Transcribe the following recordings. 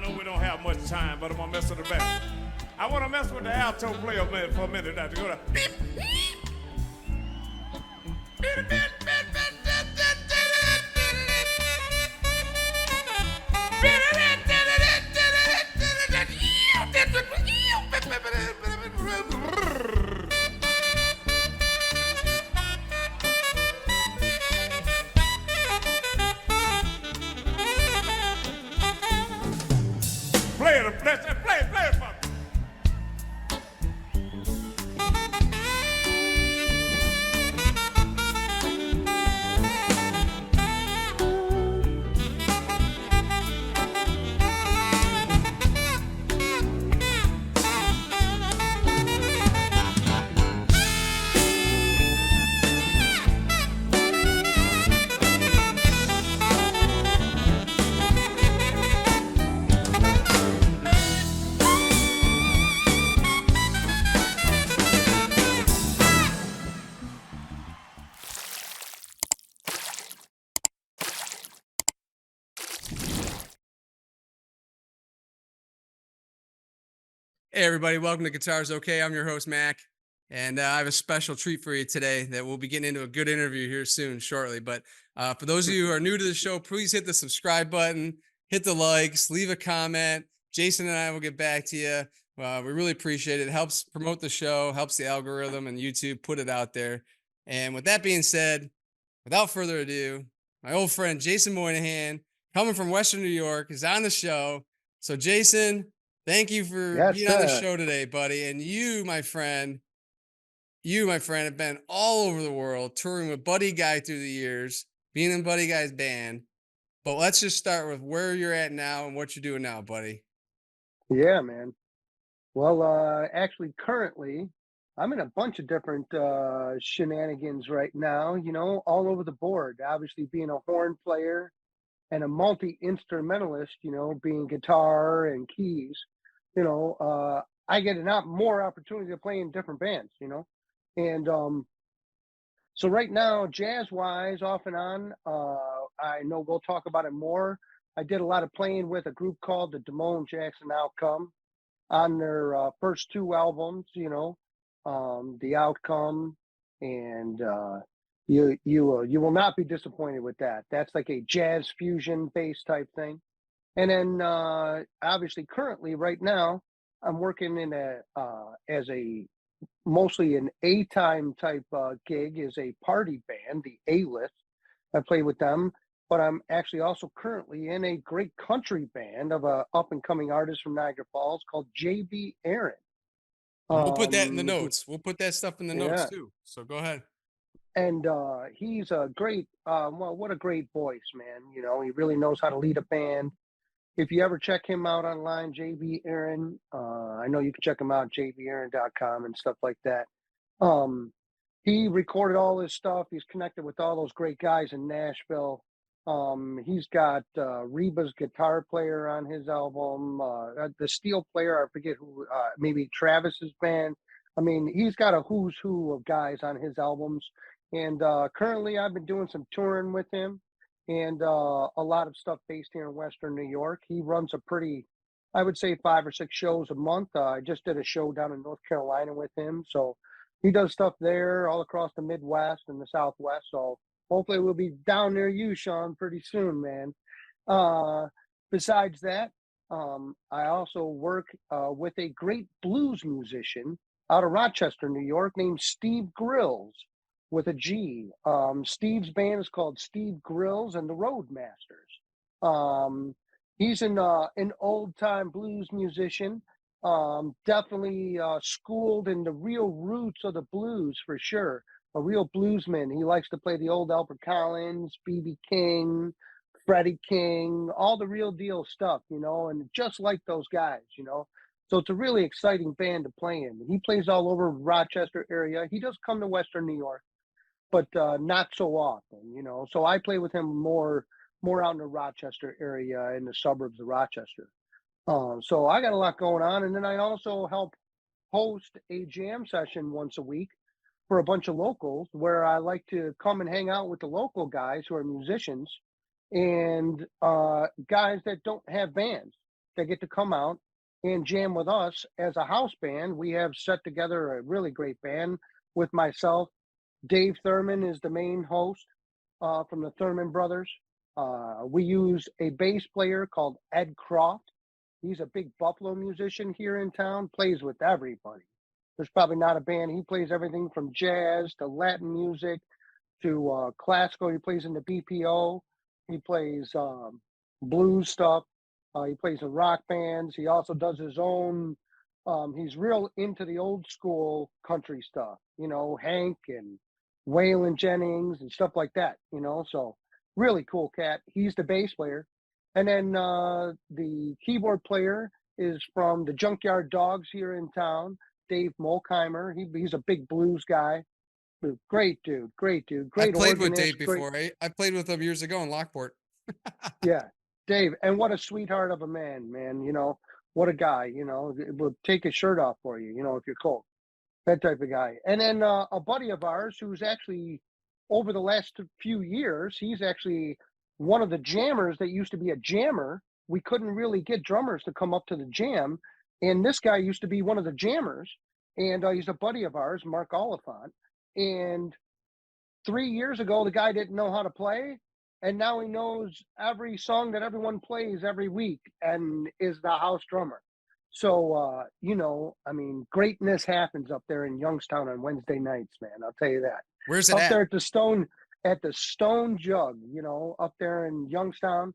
know we don't have much time, but I'm gonna mess with the bass. I want to mess with the alto player for a minute. Now to go to. Play it for me. Hey everybody, welcome to GuitarsOK. I'm your host Mac, and I have a special treat for you today that we'll be getting into a good interview here soon, shortly. But for those of you who are new to the show, please hit the subscribe button, hit the likes, leave a comment. Jason and I will get back to you. We really appreciate it. It helps promote the show, helps the algorithm and YouTube put it out there. And with that being said, without further ado, my old friend Jason Moynihan, coming from Western New York, is on the show. So Jason, thank you for being on the show today, buddy. And you, my friend, have been all over the world touring with Buddy Guy through the years, being in Buddy Guy's band. But let's just start with where you're at now and what you're doing now, buddy. Yeah, man. Well, actually, currently, I'm in a bunch of different shenanigans right now, you know, all over the board. Obviously, being a horn player and a multi-instrumentalist, you know, being guitar and keys, you know, I get a lot more opportunity to play in different bands, you know. And so right now, jazz-wise, off and on, I know we'll talk about it more. I did a lot of playing with a group called the Damone Jackson Outcome on their first two albums, you know, The Outcome and you will not be disappointed with that. That's like a jazz fusion bass type thing. And then obviously currently right now I'm working in as a mostly an A-time type gig, is a party band, the A-List. I play with them, but I'm actually also currently in a great country band of a up and coming artist from Niagara Falls called JB Aaron. We'll put that in the notes. We'll put that stuff in the notes too. So go ahead. And he's a great, well, what a great voice, man. You know, he really knows how to lead a band. If you ever check him out online, JB Aaron, I know you can check him out, jbaaron.com and stuff like that. He recorded all his stuff. He's connected with all those great guys in Nashville. He's got Reba's guitar player on his album, the steel player, I forget who, maybe Travis's band. I mean, he's got a who's who of guys on his albums. And currently I've been doing some touring with him and a lot of stuff based here in Western New York. He runs a pretty, I would say 5 or 6 shows a month. I just did a show down in North Carolina with him. So he does stuff there all across the Midwest and the Southwest. So hopefully we'll be down near you, Shawn, pretty soon, man. Besides that, I also work with a great blues musician out of Rochester, New York, named Steve Grills with a G. Steve's band is called Steve Grills and the Roadmasters. He's an old-time blues musician, definitely schooled in the real roots of the blues for sure. A real bluesman. He likes to play the old Albert Collins, B.B. King, Freddie King, all the real deal stuff, you know, and just like those guys, you know. So it's a really exciting band to play in. He plays all over Rochester area. He does come to Western New York, but not so often, you know. So I play with him more out in the Rochester area, in the suburbs of Rochester. So I got a lot going on. And then I also help host a jam session once a week for a bunch of locals, where I like to come and hang out with the local guys who are musicians and guys that don't have bands They get to come out and jam with us as a house band. We have set together a really great band with myself. Dave Thurman is the main host from the Thurman Brothers. We use a bass player called Ed Croft. He's a big Buffalo musician here in town, plays with everybody. There's probably not a band. He plays everything from jazz to Latin music to classical. He plays in the BPO. He plays blues stuff. He plays in rock bands. He also does his own. He's real into the old school country stuff, you know, Hank and Waylon Jennings and stuff like that, you know. So really cool cat. He's the bass player. And then the keyboard player is from the Junkyard Dogs here in town, Dave Molkheimer. He's a big blues guy. Great dude, great dude. Great. I played with organist, Dave before. I played with him years ago in Lockport. Yeah, Dave, and what a sweetheart of a man, man. You know, what a guy. You know, will take his shirt off for you. You know, if you're cold, that type of guy. And then a buddy of ours who's actually over the last few years, he's actually one of the jammers that used to be a jammer. We couldn't really get drummers to come up to the jam, and this guy used to be one of the jammers, and he's a buddy of ours, Mark Oliphant. And 3 years ago, the guy didn't know how to play, and now he knows every song that everyone plays every week and is the house drummer. So, you know, I mean, greatness happens up there in Youngstown on Wednesday nights, man. I'll tell you that. Where's it Up at? there at the Stone Jug, you know, up there in Youngstown.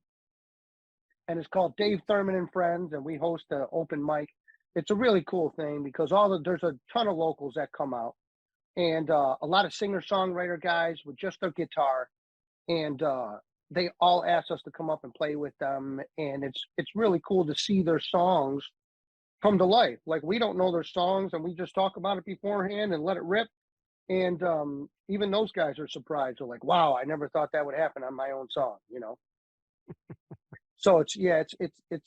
And it's called Dave Thurman and Friends, and we host an open mic. It's a really cool thing because there's a ton of locals that come out. And a lot of singer-songwriter guys with just their guitar, and they all ask us to come up and play with them, and it's really cool to see their songs come to life. Like, we don't know their songs, and we just talk about it beforehand and let it rip, and even those guys are surprised. They're like, wow, I never thought that would happen on my own song, you know. So it's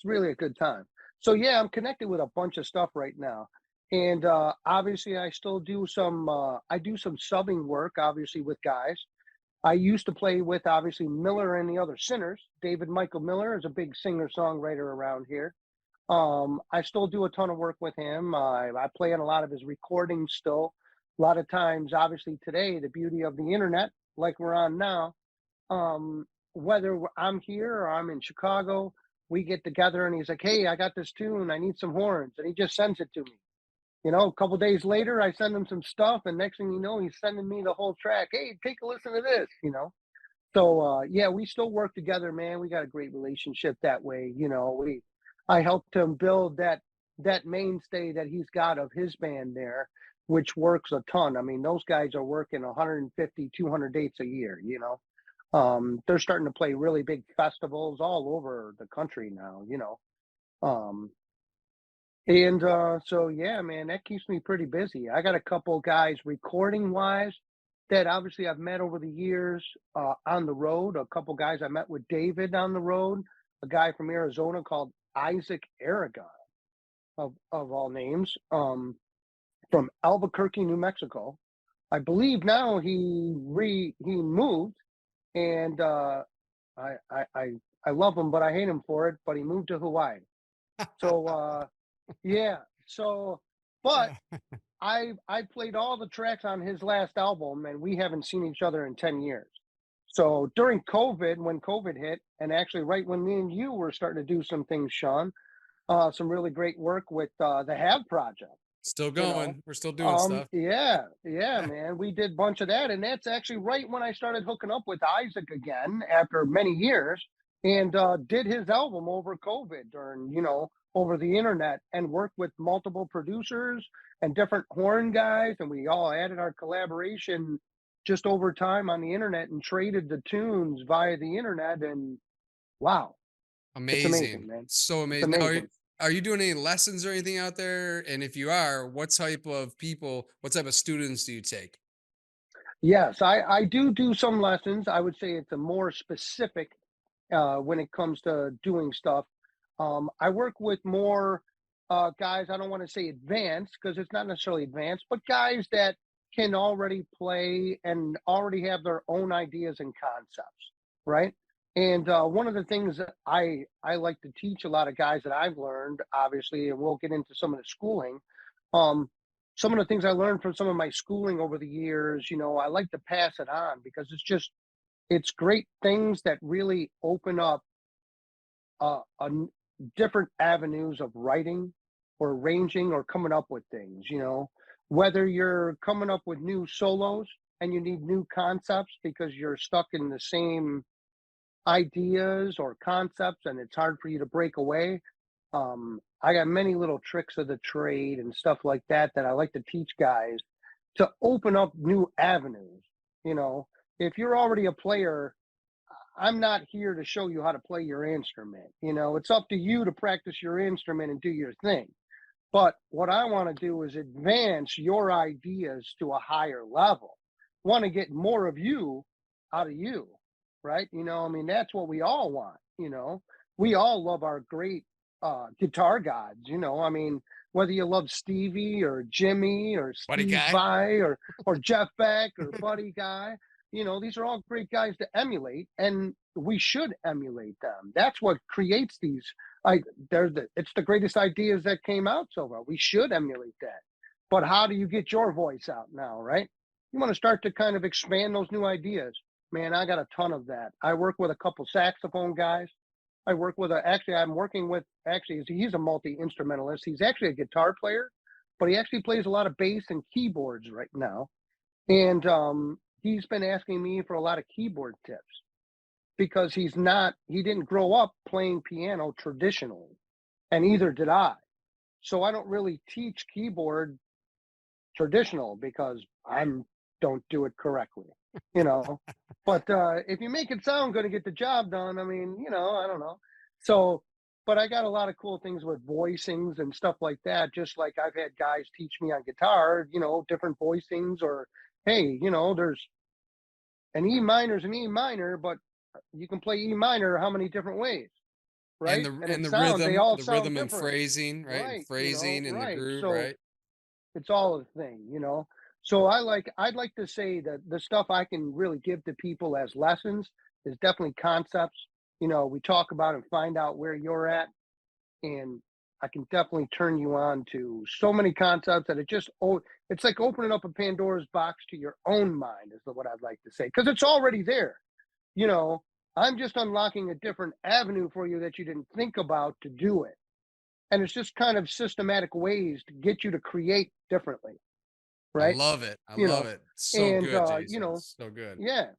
really a good time. So yeah, I'm connected with a bunch of stuff right now. And obviously I still do some subbing work, obviously, with guys. I used to play with, obviously, Miller and the Other Sinners. David Michael Miller is a big singer-songwriter around here. I still do a ton of work with him. I play on a lot of his recordings still. A lot of times, obviously, today, the beauty of the internet, like we're on now, whether I'm here or I'm in Chicago, we get together and he's like, hey, I got this tune. I need some horns. And he just sends it to me. You know, a couple days later, I send him some stuff, and next thing you know, he's sending me the whole track. Hey, take a listen to this, you know. So, yeah, we still work together, man. We got a great relationship that way. You know, I helped him build that mainstay that he's got of his band there, which works a ton. I mean, those guys are working 150, 200 dates a year, you know. They're starting to play really big festivals all over the country now, you know. And so, yeah, man, that keeps me pretty busy. I got a couple guys recording wise that obviously I've met over the years on the road. A couple guys I met with David on the road, a guy from Arizona called Isaac Aragon, of all names, from Albuquerque, New Mexico. I believe now he moved, and I love him, but I hate him for it. But he moved to Hawaii. So yeah. So, but I played all the tracks on his last album, and we haven't seen each other in 10 years. So during COVID, when COVID hit, and actually right when me and you were starting to do some things, Shawn, some really great work with the Have Project. Still going. You know? We're still doing stuff. Yeah, man. We did a bunch of that, and that's actually right when I started hooking up with Isaac again after many years, and did his album over COVID during, you know, over the internet, and worked with multiple producers and different horn guys, and we all added our collaboration just over time on the internet and traded the tunes via the internet, and wow. Amazing. It's amazing, man. So amazing. It's amazing. Are you doing any lessons or anything out there? And if you are, what type of students do you take? Yes, I do some lessons. I would say it's a more specific when it comes to doing stuff. I work with more guys, I don't want to say advanced because it's not necessarily advanced, but guys that can already play and already have their own ideas and concepts, right? And one of the things that I like to teach a lot of guys that I've learned, obviously, and we'll get into some of the schooling. Um, some of the things I learned from some of my schooling over the years, I like to pass it on because it's great things that really open up different avenues of writing or arranging or coming up with things. Whether you're coming up with new solos and you need new concepts because you're stuck in the same ideas or concepts and it's hard for you to break away. I got many little tricks of the trade and stuff like that that I like to teach guys to open up new avenues. You know, if you're already a player, I'm not here to show you how to play your instrument. It's up to you to practice your instrument and do your thing. But what I want to do is advance your ideas to a higher level. Want to get more of you out of you, right? I mean, that's what we all want. We all love our great guitar gods, I mean, whether you love Stevie or Jimmy or Buddy Steve Guy. Vai or Jeff Beck or Buddy Guy, these are all great guys to emulate, and we should emulate them. That's what creates these. It's the greatest ideas that came out so far. We should emulate that. But how do you get your voice out now, right? You want to start to kind of expand those new ideas. Man, I got a ton of that. I work with a couple saxophone guys. I work with he's a multi-instrumentalist. He's actually a guitar player, but he actually plays a lot of bass and keyboards right now. And he's been asking me for a lot of keyboard tips because he didn't grow up playing piano traditionally, and either did I. So I don't really teach keyboard traditional because don't do it correctly, but if you make it sound good and get the job done, I mean, I don't know. So, but I got a lot of cool things with voicings and stuff like that. Just like I've had guys teach me on guitar, different voicings, or hey, there's an E minor is an E minor, but you can play E minor how many different ways, right? And the they all the sound rhythm and different, phrasing, right? And right? phrasing and the Right. groove, So right? it's all a thing. So I'd like to say that the stuff I can really give to people as lessons is definitely concepts. We talk about and find out where you're at, and I can definitely turn you on to so many concepts that it's like opening up a Pandora's box to your own mind is what I'd like to say, because it's already there. I'm just unlocking a different avenue for you that you didn't think about to do it. And it's just kind of systematic ways to get you to create differently. I Right. love it. I You love know, it. So and good, Jason. So good. yeah.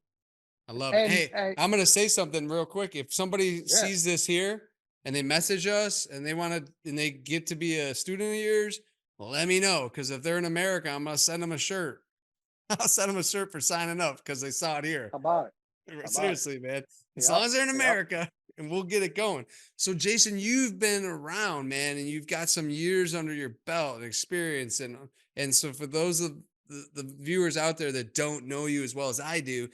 I love it. And Hey, I'm gonna say something real quick. If somebody yeah, sees this here and they message us and they get to be a student of yours, let me know. Because if they're in America, I'm gonna send them a shirt. I'll send them a shirt for signing up because they saw it here. how about it? How about it? Seriously, man. As long Yep. as they're in Yep. America, and we'll get it going. So, Jason, you've been around, man, and you've got some years under your belt and experience. And so, for those of the viewers out there that don't know you as well as I do,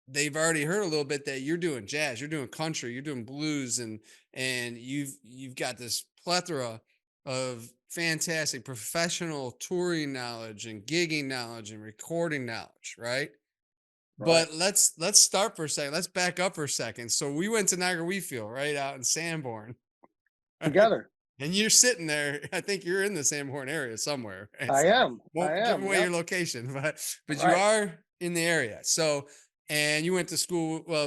they've already heard a little bit that you're doing jazz, you're doing country, you're doing blues, and you've got this plethora of fantastic professional touring knowledge and gigging knowledge and recording knowledge, right? Right. But let's start for a second. Let's back up for a second. So we went to Niagara Wheatfield, right out in Sanborn, right? Together. And you're sitting there. I think you're in the Sanborn area somewhere. Right? I So am. I won't give am. away Yep. your location, but you Right. are in the area. So and you went to school. Well,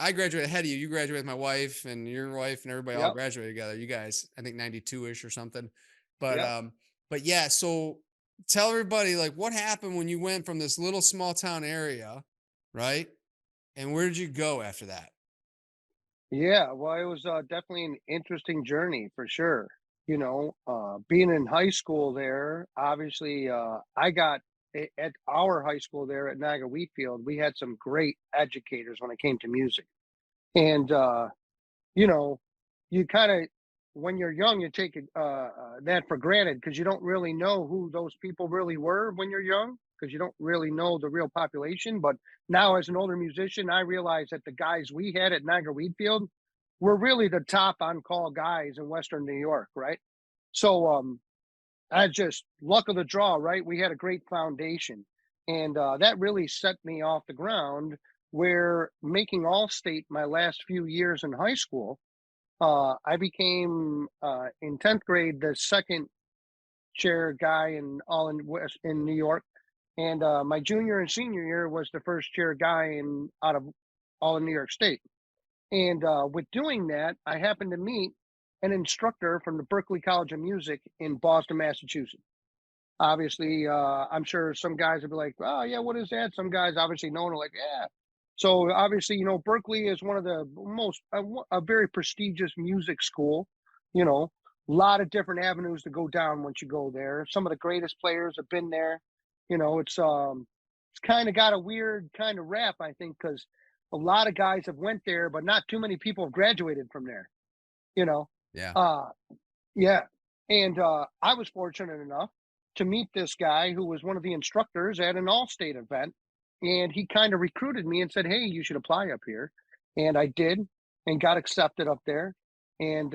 I graduated ahead of you. You graduated with my wife and your wife and everybody all Yep. graduated together. You guys, I think 92-ish or something. But Yep. but yeah. So tell everybody like what happened when you went from this little small town area, right? And where did you go after that? Yeah. Well, it was definitely an interesting journey for sure. Being in high school there, obviously, I got at our high school there at Niagara Wheatfield, we had some great educators when it came to music. And, you know, you kind of, when you're young, you take that for granted because you don't really know who those people really were when you're young because you don't really know the real population. But now, as an older musician, I realize that the guys we had at Niagara Wheatfield were really the top on call guys in Western New York, right? So, I just luck of the draw, right? We had a great foundation, and that really set me off the ground where making All-State my last few years in high school, I became in 10th grade the second chair guy in New York, and my junior and senior year was the first chair guy in out of all in New York State. And with doing that, I happened to meet an instructor from the Berklee College of Music in Boston, Massachusetts. Obviously, I'm sure some guys would be like, "Oh yeah, what is that?" Some guys obviously know and are like, "Yeah." So obviously, Berkeley is one of the most a very prestigious music school. You know, a lot of different avenues to go down once you go there. Some of the greatest players have been there. It's kind of got a weird kind of rap, I think, because a lot of guys have went there, but not too many people have graduated from there. You know, Yeah. uh, yeah. And I was fortunate enough to meet this guy who was one of the instructors at an all-state event. And he kind of recruited me and said, "Hey, you should apply up here." And I did and got accepted up there and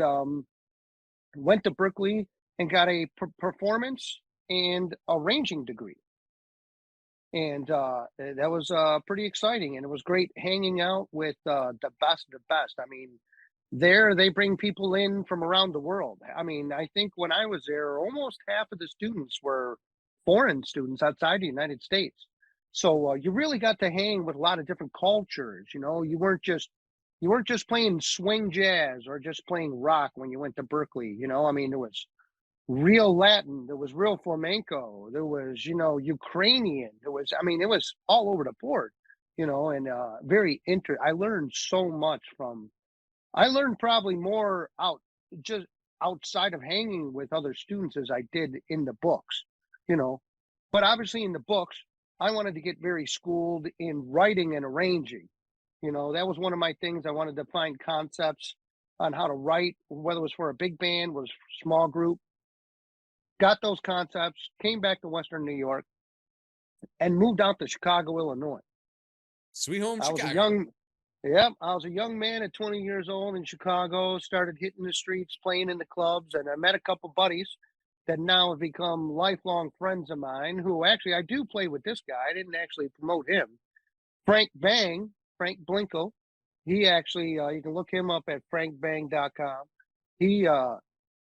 went to Berkeley and got a performance and arranging degree. And that was pretty exciting. And it was great hanging out with the best of the best. I mean, there they bring people in from around the world. I mean, I think when I was there, almost half of the students were foreign students outside the United States. So you really got to hang with a lot of different cultures. You weren't just playing swing jazz or just playing rock when you went to Berkeley. I mean, there was real Latin, there was real flamenco, there was Ukrainian, it was all over the board. And I learned so much from I learned probably more just outside of hanging with other students as I did in the books, you know. But obviously in the books, I wanted to get very schooled in writing and arranging. That was one of my things. I wanted to find concepts on how to write, whether it was for a big band, was small group. Got those concepts, came back to Western New York, and moved out to Chicago, Illinois. Sweet home I was a Chicago. young man at 20 years old in Chicago, started hitting the streets, playing in the clubs, and I met a couple buddies that now have become lifelong friends of mine who actually I do play with this guy. I didn't actually promote him. Frank Blinko. He actually, you can look him up at frankbang.com. He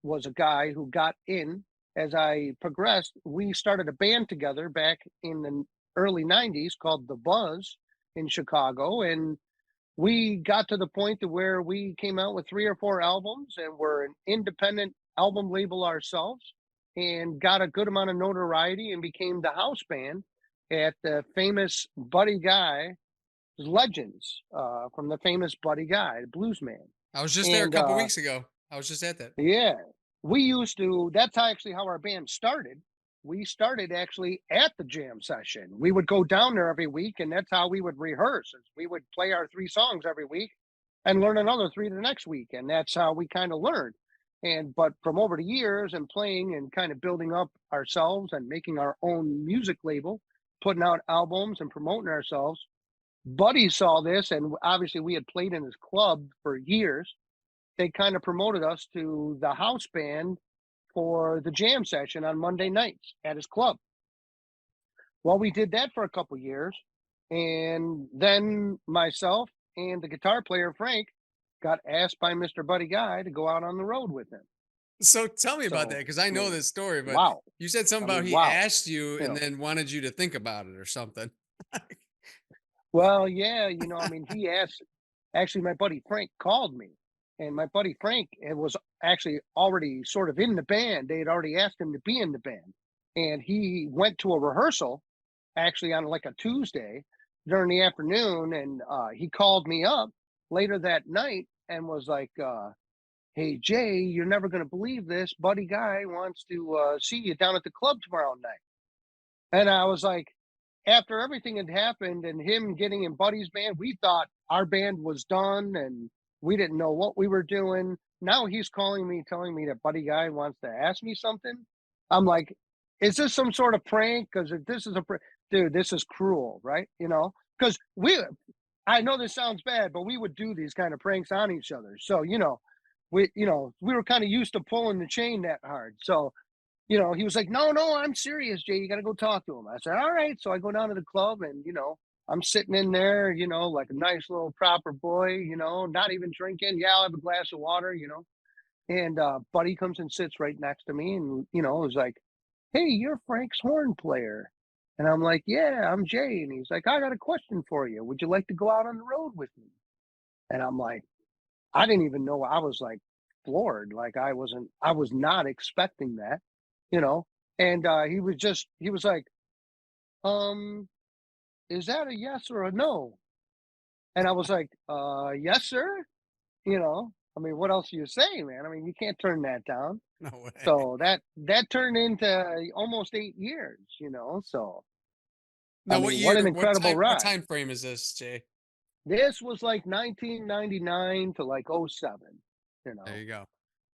was a guy who got in as I progressed. We started a band together back in the early 90s called The Buzz in Chicago, and we got to the point to where we came out with 3 or 4 albums and were an independent album label ourselves and got a good amount of notoriety and became the house band at the famous Buddy Guy Legends from the famous Buddy Guy, the blues man. I was just there a couple weeks ago. I was just at that. Yeah, that's actually how our band started. We started actually at the jam session. We would go down there every week, and that's how we would rehearse. We would play our 3 songs every week and learn another 3 the next week. And that's how we kind of learned. But from over the years and playing and kind of building up ourselves and making our own music label, putting out albums and promoting ourselves, Buddy saw this, and obviously we had played in his club for years. They kind of promoted us to the house band for the jam session on Monday nights at his club. Well, we did that for a couple years, and then myself and the guitar player Frank got asked by Mr. Buddy Guy to go out on the road with him. So tell me about that, because I know this story, but Wow. you said something about he wow. asked you and then wanted you to think about it or something. Well, yeah, he asked. Actually, my buddy Frank called me, and my buddy Frank was actually already sort of in the band. They had already asked him to be in the band, and he went to a rehearsal actually on like a Tuesday during the afternoon, and he called me up later that night and was like, "Hey Jay, you're never going to believe this. Buddy Guy wants to see you down at the club tomorrow night." And I was like, after everything had happened and him getting in Buddy's band, we thought our band was done and we didn't know what we were doing. Now he's calling me, telling me that Buddy Guy wants to ask me something. I'm like, is this some sort of prank? Because if this is dude, this is cruel, right? Because I know this sounds bad, but we would do these kind of pranks on each other. So, we were kind of used to pulling the chain that hard. So, he was like, no, I'm serious, Jay. You got to go talk to him. I said, all right. So I go down to the club and, I'm sitting in there, like a nice little proper boy, not even drinking. Yeah, I'll have a glass of water, and Buddy comes and sits right next to me and, is like, "Hey, you're Frank's horn player." And I'm like, "Yeah, I'm Jay." And he's like, "I got a question for you. Would you like to go out on the road with me?" And I'm like, I didn't even know. I was like floored. Like I was not expecting that, you know. And he was like, um, "Is that a yes or a no?" And I was like, "Yes, sir." I mean, what else do you say, man? I mean, you can't turn that down. No way. So that turned into almost 8 years, So I Now, what mean, what an year, incredible what ride. time frame is this, Jay? This was like 1999 to like '07, There you go.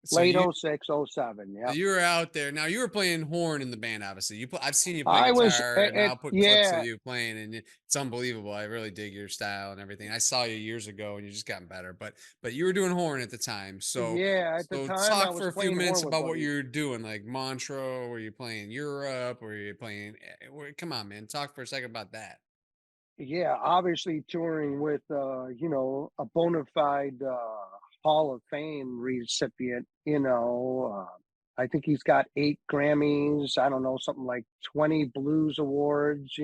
So late you '06, '07. so Yep. you were out there. Now you were playing horn in the band, obviously. I've seen you play I was guitar, and I'll put clips of yeah, you playing, and it's unbelievable. I really dig your style and everything. I saw you years ago, and you just gotten better. But you were doing horn at the time. So yeah. At the so time, I talk was for a few playing horn minutes with about what Buddy. you were doing, like Montreux. Were you playing Europe? Were you playing? Come on, man. Talk for a second about that. Yeah, obviously touring with a bona fide Hall of Fame recipient. I think he's got 8 Grammys. I don't know, something like 20 Blues Awards.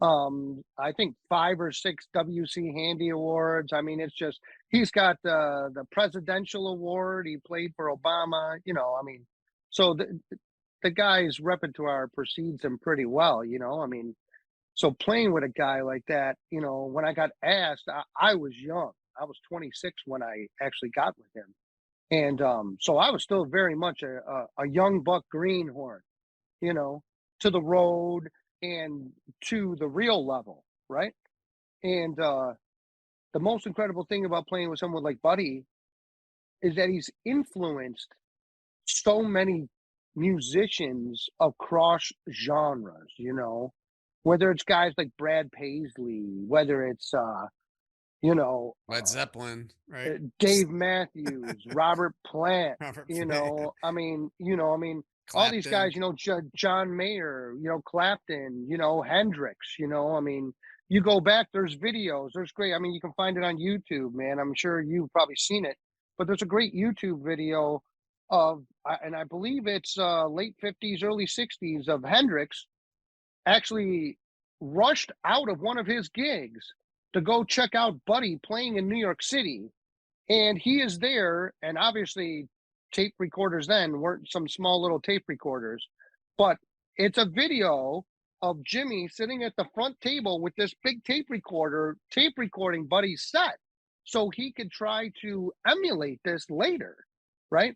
I think 5 or 6 WC Handy Awards. I mean, it's just he's got the presidential award. He played for Obama. I mean, so the guy's repertoire precedes him pretty well. I mean, so playing with a guy like that, when I got asked, I was young. I was 26 when I actually got with him, and so I was still very much a young buck greenhorn, you know, to the road and to the real level, right? And the most incredible thing about playing with someone like Buddy is that he's influenced so many musicians across genres, whether it's guys like Brad Paisley, whether it's you know Led Zeppelin, right? Dave Matthews, Robert Plant, Robert Plant, I mean all these Clapton. guys, John Mayer, Clapton, Hendrix, I mean, you go back, there's videos, there's great, I mean, you can find it on YouTube, man. I'm sure you've probably seen it, but there's a great YouTube video of, and I believe it's late 50s, early 60s, of Hendrix actually rushed out of one of his gigs to go check out Buddy playing in New York City. And he is there, and obviously tape recorders then weren't some small little tape recorders, but it's a video of Jimmy sitting at the front table with this big tape recorder, tape recording Buddy's set so he could try to emulate this later, right?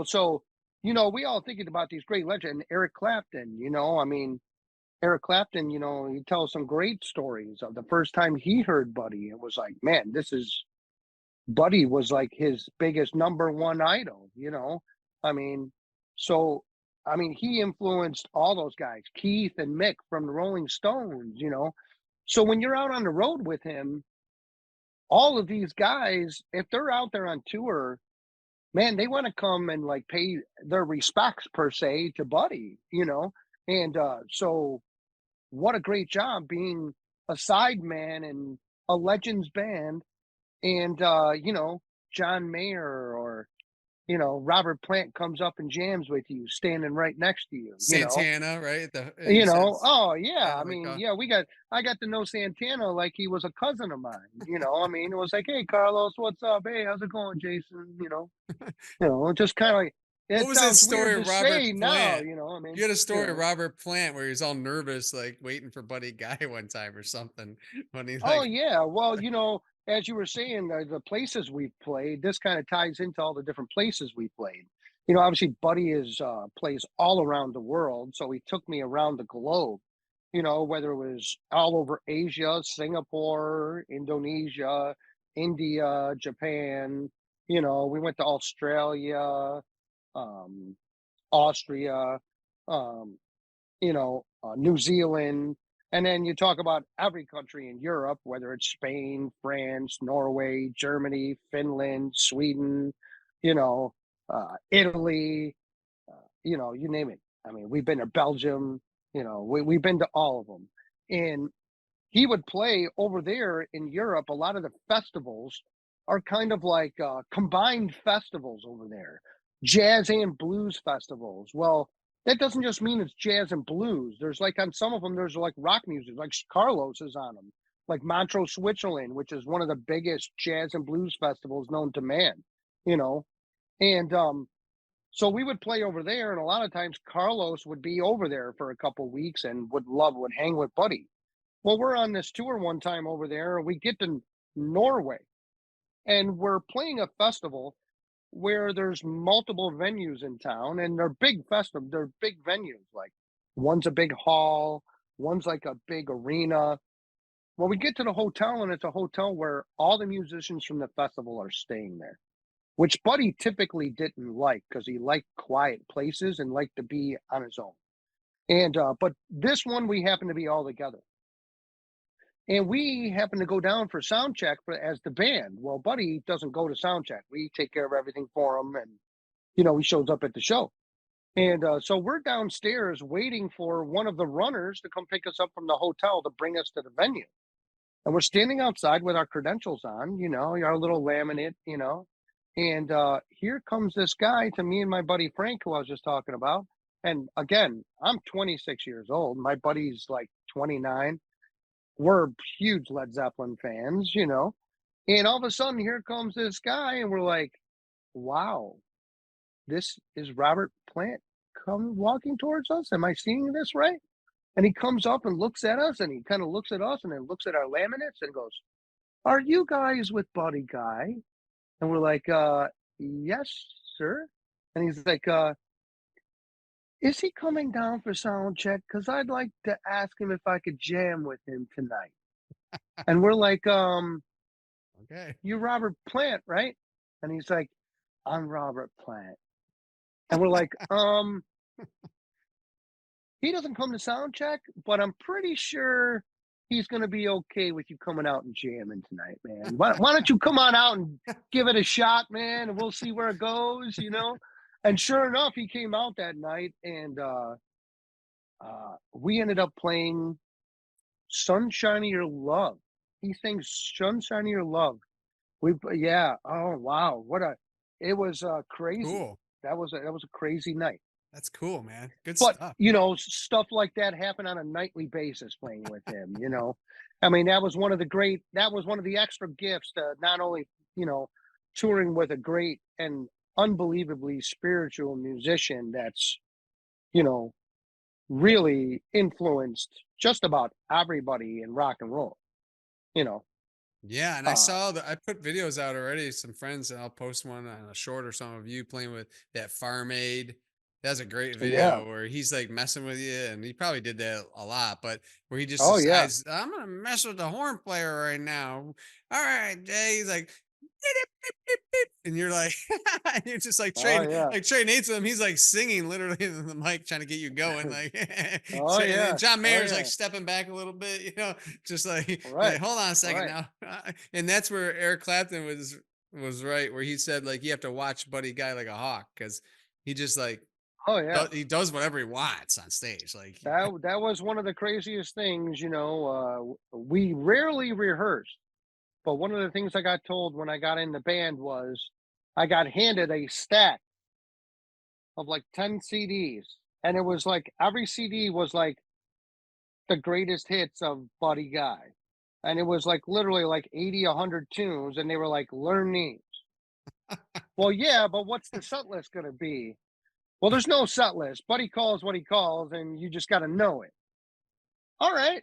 So, we all thinking about these great legends, Eric Clapton, I mean, Eric Clapton, he tells some great stories of the first time he heard Buddy. It was like, man, Buddy was like his biggest number one idol, I mean, so, I mean, he influenced all those guys, Keith and Mick from the Rolling Stones, So when you're out on the road with him, all of these guys, if they're out there on tour, man, they want to come and like pay their respects per se to Buddy, And so what a great job being a side man in a Legends band, and John Mayer or Robert Plant comes up and jams with you standing right next to you. Santana, right? You said Oh yeah, I like mean, yeah, I got to know Santana like he was a cousin of mine, I mean, it was like, "Hey Carlos, what's up? Hey, how's it going, Jason?" Just kind of like, what it was that sounds weird story to of Robert say now, Plant? I mean, You had a story of Robert Plant where he was all nervous, like waiting for Buddy Guy one time or something. When he Oh like, yeah, well, as you were saying, the places we've played, this kind of ties into all the different places we played. Obviously, Buddy is plays all around the world, so he took me around the globe. Whether it was all over Asia, Singapore, Indonesia, India, Japan. We went to Australia, um, Austria, um, New Zealand, and then you talk about every country in Europe, whether it's Spain, France, Norway, Germany, Finland, Sweden, Italy, you name it. I mean, we've been to Belgium, we've been to all of them. And, he would play over there in Europe. A lot of the festivals are kind of like combined festivals over there, jazz and blues festivals. Well, that doesn't just mean it's jazz and blues. There's like on some of them, there's like rock music, like Carlos is on them, like Montreux, Switzerland, which is one of the biggest jazz and blues festivals known to man, you know. And so we would play over there, and a lot of times Carlos would be over there for a couple weeks and would hang with Buddy. Well, we're on this tour one time over there, and we get to Norway, and we're playing a festival where there's multiple venues in town, and they're big festive. They're big venues. Like one's a big hall, one's like a big arena. Well, we get to the hotel, and it's a hotel where all the musicians from the festival are staying there, which Buddy typically didn't like because he liked quiet places and liked to be on his own. And but this one we happened to be all together. And we happened to go down for sound check as the band. Well, Buddy doesn't go to sound check. We take care of everything for him, and he shows up at the show. And so we're downstairs waiting for one of the runners to come pick us up from the hotel to bring us to the venue. And we're standing outside with our credentials on, our little laminate, and here comes this guy to me and my buddy Frank, who I was just talking about. And again, I'm 26 years old. My buddy's like 29. We're huge Led Zeppelin fans, and all of a sudden here comes this guy, and we're like, wow, this is Robert Plant walking towards us. Am I seeing this right? And he comes up and looks at us, and he kind of looks at us and then looks at our laminates and goes, are you guys with Buddy Guy? And we're like, yes, sir. And he's like, is he coming down for sound check? Because I'd like to ask him if I could jam with him tonight. And we're like, Okay. you're Robert Plant, right? And he's like, I'm Robert Plant. And we're like, he doesn't come to sound check, but I'm pretty sure he's going to be okay with you coming out and jamming tonight, man. Why don't you come on out and give it a shot, man, and we'll see where it goes, And sure enough, he came out that night, and we ended up playing Sunshine of Your Love. He sings Sunshine of Your Love. Oh, wow. It was crazy. Cool. That was a crazy night. That's cool, man. Good But, stuff. stuff like that happened on a nightly basis playing with him, I mean, that was one of the extra gifts to not only, touring with a great and unbelievably spiritual musician that's, really influenced just about everybody in rock and roll, Yeah, and I saw that I put videos out already. Some friends, and I'll post one on a short or some of you playing with that Farm Aid. That's a great video where he's like messing with you, and he probably did that a lot, but where he just decides, I'm gonna mess with the horn player right now. All right, Jay. He's like, "Beep, beep, beep, beep," and you're like, you're just like Trey, like Trey Nate's with him. He's like singing literally in the mic, trying to get you going. Like, and then John Mayer's like stepping back a little bit, just like, like, hold on a second now. And that's where Eric Clapton was right, where he said like you have to watch Buddy Guy like a hawk, because he just like, he does whatever he wants on stage. Like that was one of the craziest things, we rarely rehearsed, but one of the things I got told when I got in the band was I got handed a stack of like 10 CDs, and it was like every CD was like the greatest hits of Buddy Guy, and it was like literally like 80, 100 tunes, and they were like, learn these. Well, yeah, but what's the set list going to be? Well, there's no set list. Buddy calls what he calls, and you just got to know it. All right,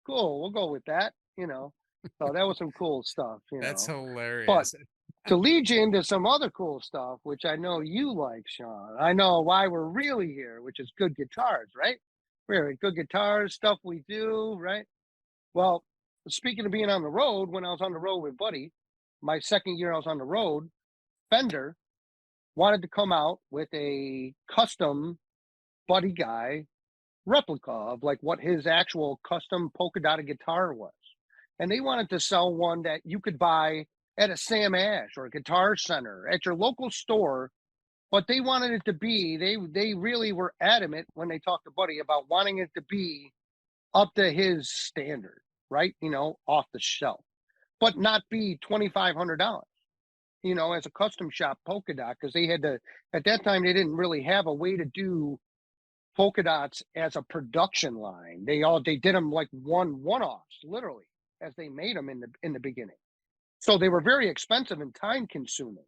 cool. We'll go with that, So that was some cool stuff, That's hilarious. But to lead you into some other cool stuff, which I know you like, Shawn, I know why we're really here, which is good guitars, right? We're good guitars, stuff we do, right? Well, speaking of being on the road, when I was on the road with Buddy, my second year I was on the road, Fender wanted to come out with a custom Buddy Guy replica of like what his actual custom polka dotted guitar was. And they wanted to sell one that you could buy at a Sam Ash or a Guitar Center at your local store. But they wanted it to be, they really were adamant when they talked to Buddy about wanting it to be up to his standard, right? Off the shelf, but not be $2,500, as a custom shop polka dot, because they had to, at that time, they didn't really have a way to do polka dots as a production line. They did them like one-offs, literally, as they made them in the beginning. So they were very expensive and time consuming.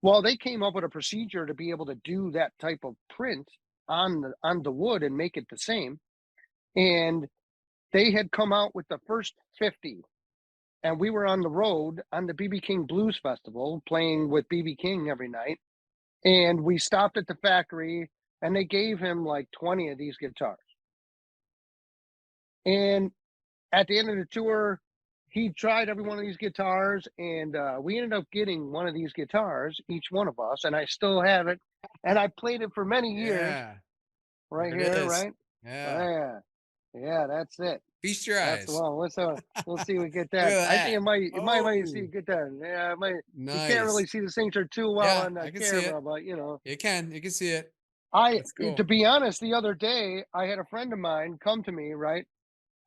Well, they came up with a procedure to be able to do that type of print on the wood and make it the same. And they had come out with the first 50. And we were on the road on the BB King Blues Festival playing with BB King every night. And we stopped at the factory and they gave him like 20 of these guitars. And at the end of the tour, he tried every one of these guitars, and we ended up getting one of these guitars, each one of us, and I still have it. And I played it for many years. Yeah. Right There it here, is. right? Yeah. Yeah, that's it. Feast your That's eyes. the one. We'll see if we get Look that. at I think that. you might see get that. Yeah, you can't really Nice. see the signature too well Yeah, on the I can see it. camera, but You can see it. I That's cool. to be honest, the other day I had a friend of mine come to me, right?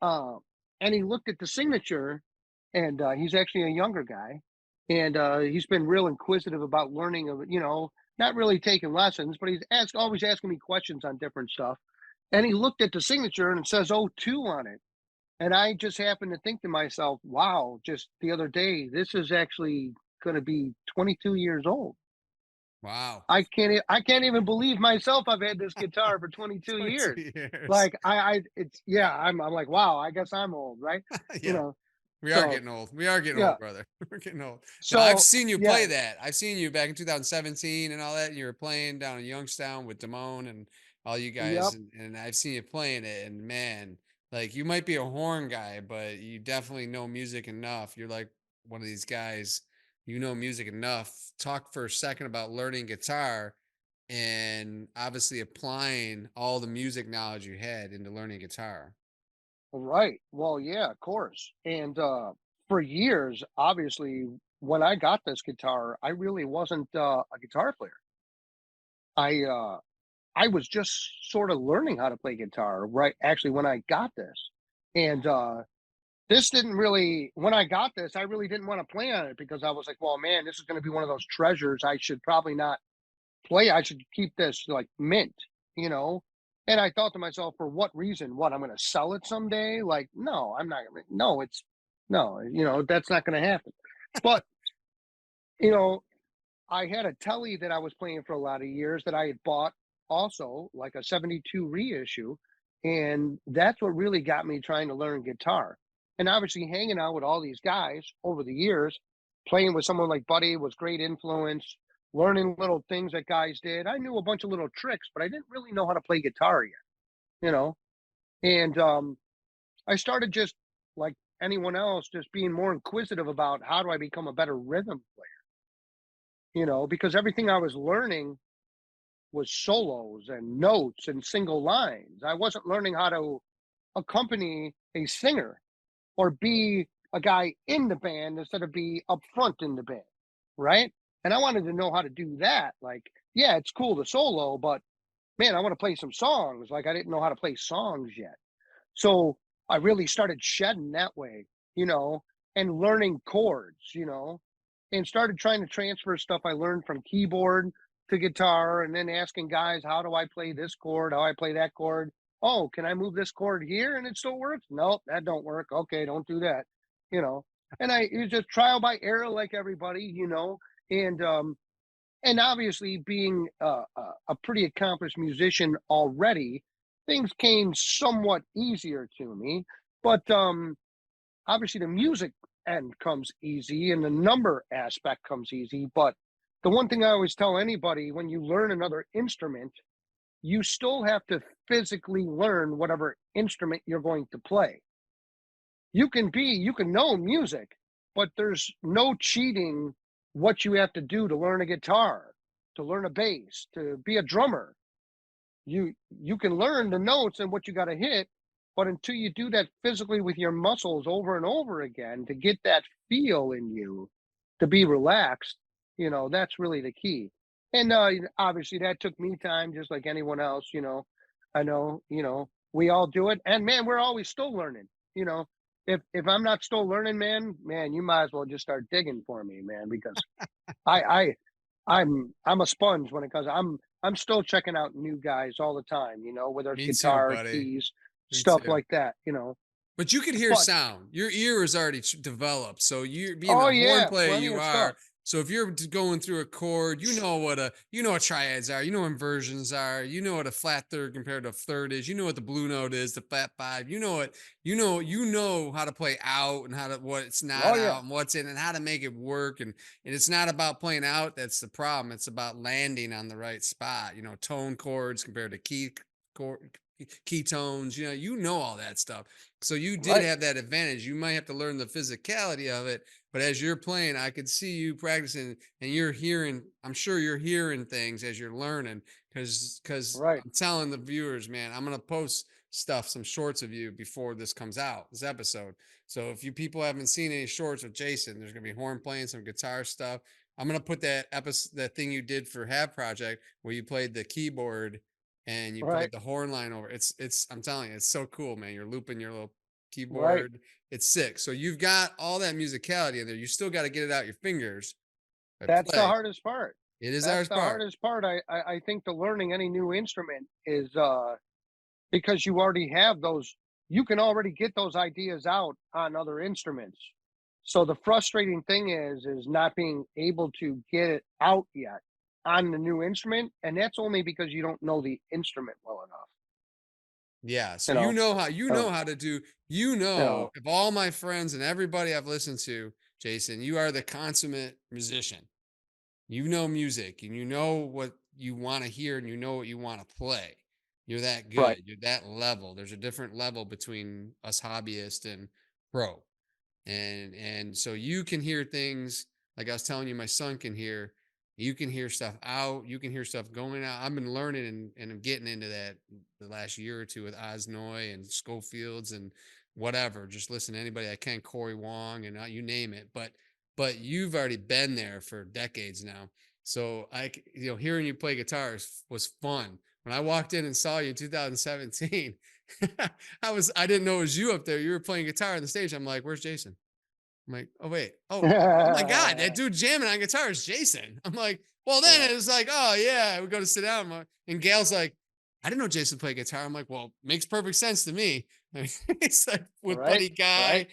And he looked at the signature, and he's actually a younger guy, and he's been real inquisitive about learning of, not really taking lessons, but he's always asking me questions on different stuff. And he looked at the signature and it says "02" on it. And I just happened to think to myself, wow, just the other day, this is actually going to be 22 years old. Wow. I can't even believe myself. I've had this guitar for 22 years. Like I'm like, wow, I guess I'm old, right? Yeah. We are getting old. We are getting old, brother. We're getting old. So I've seen you play yeah, that. I've seen you back in 2017 and all that. And you were playing down in Youngstown with Damone and all you guys. yep, And I've seen you playing it. And man, like you might be a horn guy, but you definitely know music enough. You're like one of these guys, you know music enough. Talk for a second about learning guitar and obviously applying all the music knowledge you had into learning guitar. right. Well, yeah, of course. And for years, obviously, when I got this guitar, I really wasn't a guitar player. I uh, I was just sort of learning how to play guitar, right? Actually, when I got this, and this didn't really. When I got this, I really didn't want to play on it because I was like, well, man, this is going to be one of those treasures. I should probably not play. I should keep this like mint, you know. And I thought to myself, for what reason? What, I'm going to sell it someday? Like, no, I'm not. No, no, that's not going to happen. But you know, I had a telly that I was playing for a lot of years that I had bought also, like a 72 reissue. And that's what really got me trying to learn guitar. And obviously, hanging out with all these guys over the years, playing with someone like Buddy was great influence, learning little things that guys did. I knew a bunch of little tricks, but I didn't really know how to play guitar yet, you know? And I started just like anyone else, just being more inquisitive about how do I become a better rhythm player, because everything I was learning was solos and notes and single lines. I wasn't learning how to accompany a singer or be a guy in the band instead of be up front in the band, right? And I wanted to know how to do that. Like, yeah, it's cool to solo, but man, I want to play some songs. Like, I didn't know how to play songs yet. So I really started shedding that way, and learning chords, and started trying to transfer stuff I learned from keyboard to guitar, and then asking guys, how do I play this chord? How I play that chord? Oh, can I move this chord here and it still works? Nope, that don't work. Okay, don't do that. And it was just trial by error, like everybody, and obviously being a pretty accomplished musician already, things came somewhat easier to me. But obviously the music end comes easy and the number aspect comes easy. But the one thing I always tell anybody, when you learn another instrument, you still have to physically learn whatever instrument you're going to play. You can know music, but there's no cheating what you have to do to learn a guitar, to learn a bass, to be a drummer. You can learn the notes and what you got to hit, but until you do that physically with your muscles over and over again to get that feel in you, to be relaxed, that's really the key. And obviously that took me time, just like anyone else. I know, we all do it, and man, we're always still learning. if I'm not still learning, man, you might as well just start digging for me, man, because I I'm a sponge when it comes. I'm still checking out new guys all the time, whether it's Me too, guitar, buddy. keys, Me stuff too. like that, But you could hear But sound. Your ear is already developed. So you being oh a horn yeah, player, plenty you of are. stuff. So if you're going through a chord, you know what triads are, you know what inversions are, you know what a flat third compared to a third is, you know what the blue note is, the flat five, you know how to play out and how to what it's not Oh yeah, out and what's in and how to make it work. And it's not about playing out, that's the problem. It's about landing on the right spot, tone chords compared to key tones, you know all that stuff. So you did right. have that advantage. You might have to learn the physicality of it, but as you're playing, I could see you practicing and you're hearing, I'm sure you're hearing things as you're learning because Right. I'm telling the viewers, man, I'm going to post some shorts of you before this comes out, this episode. So if you people haven't seen any shorts with Jason, there's going to be horn playing, some guitar stuff. I'm going to put that episode, that thing you did for Have Project where you played the keyboard and you Right. played the horn line over. I'm telling you, it's so cool, man. You're looping your little Right. keyboard. It's sick. So you've got all that musicality in there. You still got to get it out your fingers by That's the play. hardest part. It is the That's hardest the part. hardest part. I think the learning any new instrument is because you already have those. You can already get those ideas out on other instruments. So the frustrating thing is not being able to get it out yet on the new instrument, and that's only because you don't know the instrument well enough. Yeah. So You know, you uh, know how to do, you know, if all my friends and everybody I've listened to, Jason, you are the consummate musician. You know music and you know what you want to hear and you know what you want to play. You're that right. good. You're that level. There's a different level between us hobbyists and pro. And so you can hear things like I was telling you, my son can hear. You can hear stuff out. You can hear stuff going out. I've been learning and getting into that the last year or two with Osnoy and Schofields and whatever. Just listen to anybody I can, Corey Wong and you name it. But you've already been there for decades now. So hearing you play guitars was fun. When I walked in and saw you in 2017, I didn't know it was you up there. You were playing guitar on the stage. I'm like, where's Jason? I'm like, oh wait. Oh my God, that dude jamming on guitar is Jason. I'm like, well, then Yeah. it was like, oh yeah, we go to sit down. And Gail's like, I didn't know Jason played guitar. I'm like, well, makes perfect sense to me. It's like with Right. Buddy Guy, Right.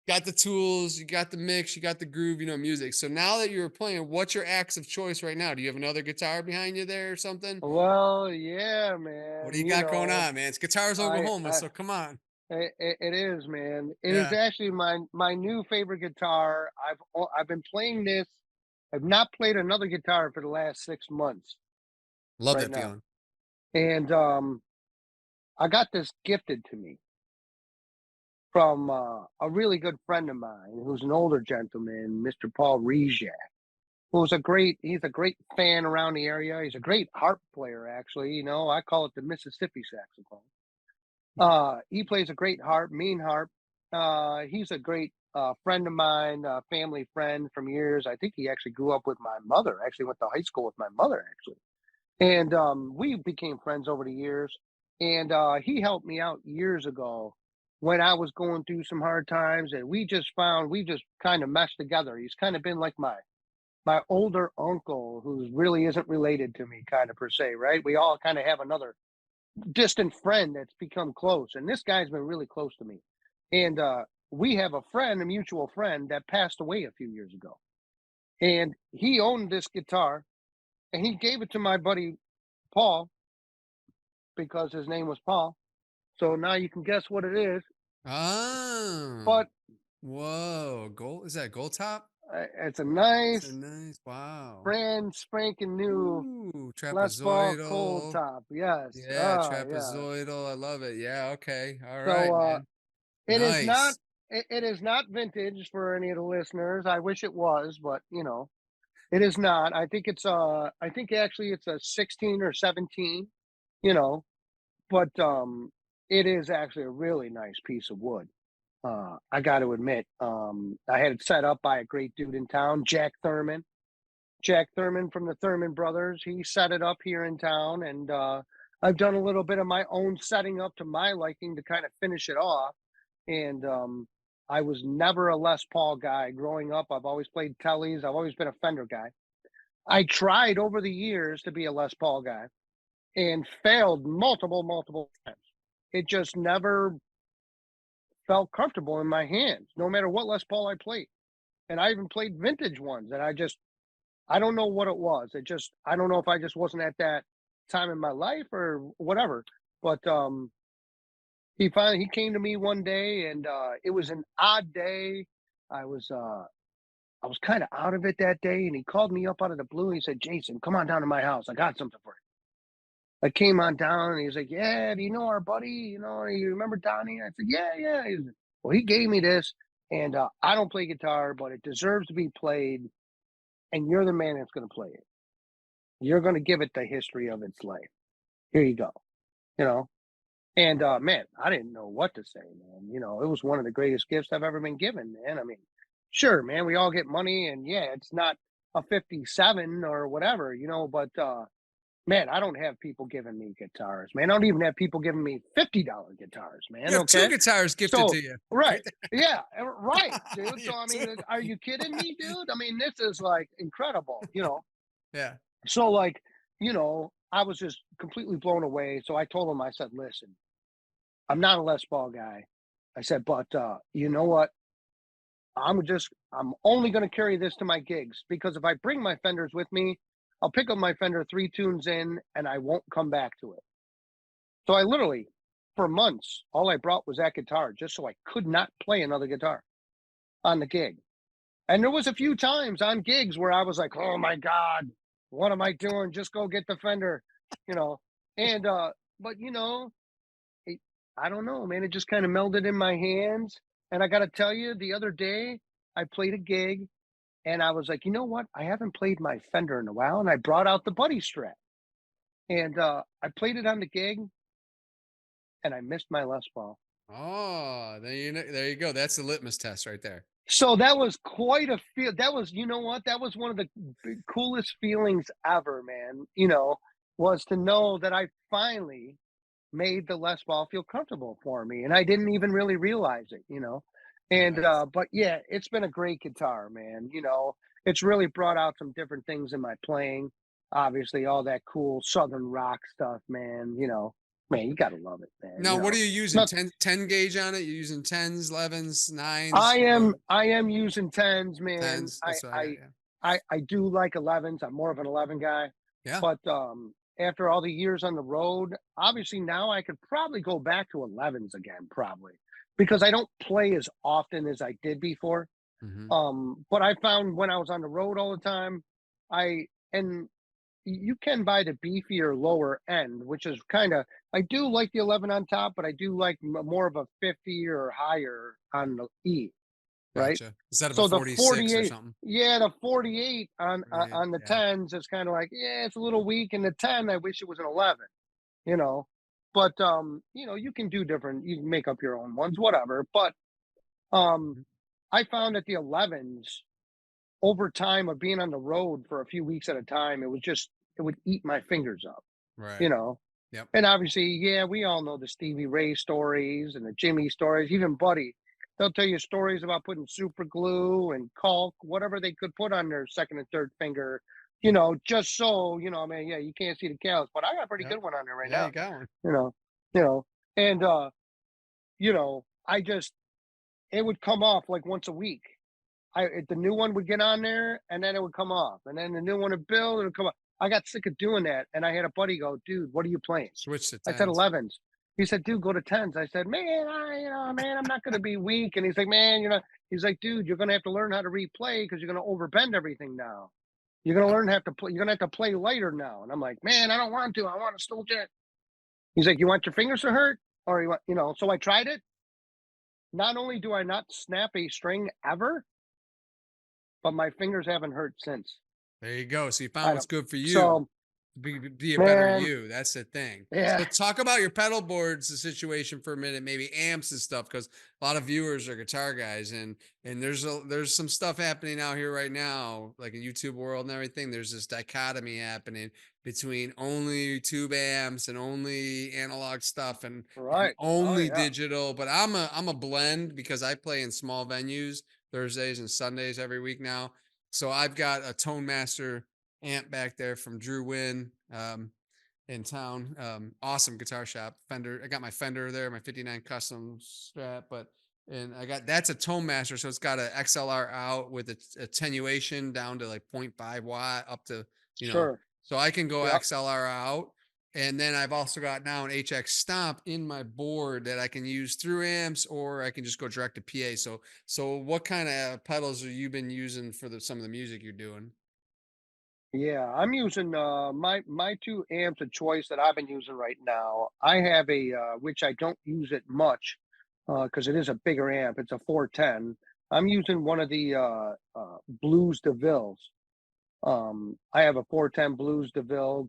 got the tools, you got the mix, you got the groove, music. So now that you're playing, what's your axe of choice right now? Do you have another guitar behind you there or something? Well, yeah, What do man. you got going on, man? It's Guitars I, Oklahoma, I so come on. it is, man. It is Yeah. actually my new favorite guitar. I've been playing this. I've not played another guitar for the last 6 months Love right that now, feeling. and I got this gifted to me from a really good friend of mine who's an older gentleman, Mr. Paul Rizak, he's a great fan around the area. He's a great harp player, actually. I call it the Mississippi saxophone. He plays a great harp, mean harp. He's a great friend of mine, family friend from years. I think he actually grew up with my mother. Actually, went to high school with my mother, actually, and we became friends over the years. And he helped me out years ago when I was going through some hard times, and we just kind of meshed together. He's kind of been like my older uncle, who really isn't related to me, kind of per se, right? We all kind of have another distant friend that's become close, and this guy's been really close to me. And we have a mutual friend that passed away a few years ago, and he owned this guitar, and he gave it to my buddy Paul because his name was Paul. So now you can guess what it is. Oh, But whoa. Gold. Is that gold top? it's a It's a nice, nice, wow. brand spanking new Ooh, Les Paul cold trapezoidal. top. Yes. Yeah, Ah, yes. trapezoidal. I love it. Yeah, okay. All So right, man. it is not Nice. it is not vintage for any of the listeners. I wish it was, but it is not. I think actually it's a 16 or 17, you know, but it is actually a really nice piece of wood. I got to admit, I had it set up by a great dude in town, Jack Thurman. Jack Thurman from the Thurman Brothers. He set it up here in town, and I've done a little bit of my own setting up to my liking to kind of finish it off. And I was never a Les Paul guy growing up. I've always played Tellys. I've always been a Fender guy. I tried over the years to be a Les Paul guy and failed multiple times. It just never felt comfortable in my hands, no matter what Les Paul I played. And I even played vintage ones, and I don't know what it was. I don't know if I just wasn't at that time in my life or whatever. But he came to me one day, and it was an odd day. I was kind of out of it that day, and he called me up out of the blue. And he said, "Jason, come on down to my house. I got something for you." I came on down, and he's like, "Yeah, do you know our buddy? You remember Donnie?" I said, "Yeah, yeah." He's like, "Well, he gave me this, and I don't play guitar, but it deserves to be played, and you're the man that's going to play it. You're going to give it the history of its life. Here you go." You know, and man, I didn't know what to say, man. It was one of the greatest gifts I've ever been given, man. I mean, sure, man, we all get money, and yeah, it's not a 57 or whatever, but man, I don't have people giving me guitars, man. I don't even have people giving me $50 guitars, man. You have two Okay. guitars gifted So, to you. right. Yeah. Right, dude. You So, I mean, do. are you kidding me, dude? I mean, this is like incredible. Yeah. So, like, I was just completely blown away. So I told him, I said, "Listen, I'm not a Les Paul guy." I said, "But you know what? I'm only going to carry this to my gigs, because if I bring my Fenders with me, I'll pick up my Fender 3 tunes in and I won't come back to it." So I literally, for months, all I brought was that guitar, just so I could not play another guitar on the gig. And there was a few times on gigs where I was like, "Oh my God, what am I doing? Just go get the Fender," you know. And but it, I don't know, man. It just kind of melded in my hands. And I got to tell you, the other day I played a gig, and I was like, "You know what? I haven't played my Fender in a while," and I brought out the Buddy Strat, and I played it on the gig, and I missed my Les Paul. Oh, there you go. That's the litmus test right there. So that was quite a feel. That was, you know what? That was one of the coolest feelings ever, man. Was to know that I finally made the Les Paul feel comfortable for me, and I didn't even really realize it. And Nice. but yeah, it's been a great guitar, man. It's really brought out some different things in my playing. Obviously, all that cool Southern rock stuff, man. Man, you gotta love it, man. Now, what are you using? Not 10 gauge on it? You using 10s, 11s, 9s, I am using tens, man. 10s? That's what I got. Yeah. I do like 11s. I'm more of an 11 guy. Yeah. But after all the years on the road, obviously now I could probably go back to 11s again, probably, because I don't play as often as I did before. But I found when I was on the road all the time, and you can buy the beefier lower end, which is I do like the 11 on top, but I do like more of a 50 or higher on the E. Right. Gotcha. Instead of So a the 46 or 48, something. yeah, the 48 on the Yeah. 10s is kind of like, yeah, it's a little weak. And the 10, I wish it was an 11, you know. But you can do different, you can make up your own ones, whatever. But Mhm. I found that the 11s over time of being on the road for a few weeks at a time, it would eat my fingers up, Right. you know. Yep. And obviously, yeah, we all know the Stevie Ray stories and the Jimmy stories, even Buddy. They'll tell you stories about putting super glue and caulk, whatever they could put on their second and third finger, just so, I mean, yeah, you can't see the cows, but I got a pretty Yep. good one on there right Yeah, now, you got one. you know, you know, and, I just, it would come off like once a week. The new one would get on there, and then it would come off, and then the new one would build, and it would come off. I got sick of doing that, and I had a buddy go, "Dude, what are you playing?" Switch to I said 10s. 11s. He said, "Dude, go to 10s." I said, "Man, man, I'm not going to be weak." And he's like, "Man, he's like, "Dude, you're going to have to learn how to replay because you're going to overbend everything now. You're going to Yep. learn how to play. You're going to have to play lighter now." And I'm like, "Man, I don't want to. I want to still jet." He's like, "You want your fingers to hurt, or So I tried it. Not only do I not snap a string ever, but my fingers haven't hurt since. There you go. So you I found what's don't. good for you. So be a better Man, you. That's the thing. yeah, So talk about your pedal boards, the situation for a minute, maybe amps and stuff, because a lot of viewers are guitar guys, and there's some stuff happening out here right now, like in YouTube world and everything. There's this dichotomy happening between only tube amps and only analog stuff and right. Oh only yeah, digital. But I'm a blend because I play in small venues Thursdays and Sundays every week now. So I've got a Tone Master amp back there from Drew Wynn in town. Awesome guitar shop. Fender. I got my Fender there, my 59 custom Strat, but and I got that's a Tone Master, so it's got an XLR out with attenuation down to like 0.5 watt up to, sure. so I can go Yep. XLR out. And then I've also got now an HX stomp in my board that I can use through amps, or I can just go direct to PA. So what kind of pedals have you been using for some of the music you're doing? Yeah, I'm using my two amps of choice that I've been using right now. I have a which I don't use it much because it is a bigger amp. It's a 410. I'm using one of the Blues DeVilles. I have a 410 Blues DeVille,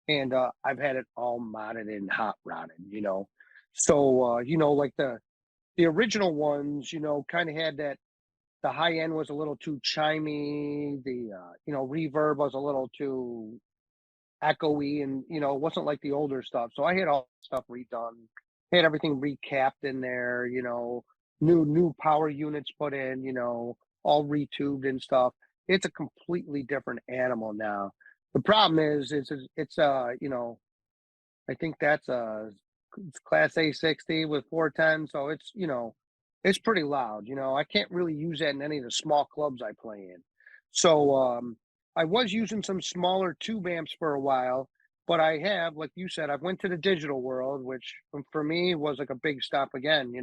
and I've had it all modded and hot rodded, So like the original ones, kind of had that the high end was a little too chimey. The reverb was a little too echoey, and it wasn't like the older stuff. So I had all stuff redone, had everything recapped in there. New power units put in. All retubed and stuff. It's a completely different animal now. The problem is, it's I think that's a Class A 60 with 410, so it's pretty loud. I can't really use that in any of the small clubs I play in. So I was using some smaller tube amps for a while, but I have, like you said, I've went to the digital world, which for me was like a big stop again.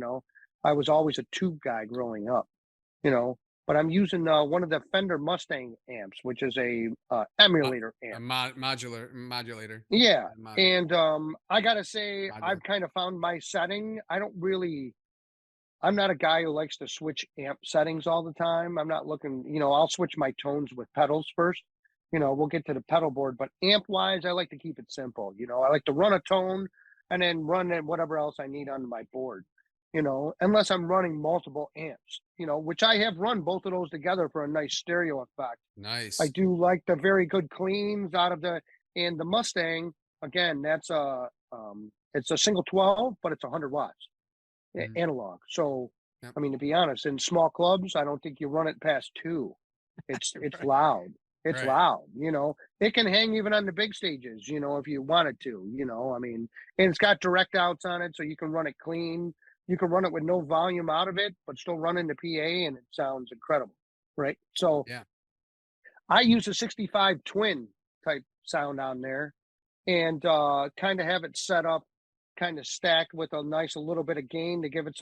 I was always a tube guy growing up. You know, but I'm using one of the Fender Mustang amps, which is a emulator A amp. modulator. Yeah, Mod, and I gotta say, modular. I've kind of found my setting. I'm not a guy who likes to switch amp settings all the time. I'm not looking, I'll switch my tones with pedals first. We'll get to the pedal board, but amp wise, I like to keep it simple. I like to run a tone and then run whatever else I need on my board, unless I'm running multiple amps, which I have run both of those together for a nice stereo effect. I Nice. do like the very good cleans out of and the Mustang, again, it's a single 12, but it's 100 watts Mhm. analog. So, Yep. I mean, to be honest, in small clubs, I don't think you run it past two. It's Right. loud. It's Right. loud. It can hang even on the big stages. If you wanted to. I mean, and it's got direct outs on it, so you can run it clean. You can run it with no volume out of it, but still run into PA, and it sounds incredible, right? So Yeah. I use a 65 twin type sound on there, and kind of have it set up kind of stacked with a nice a little bit of gain to give it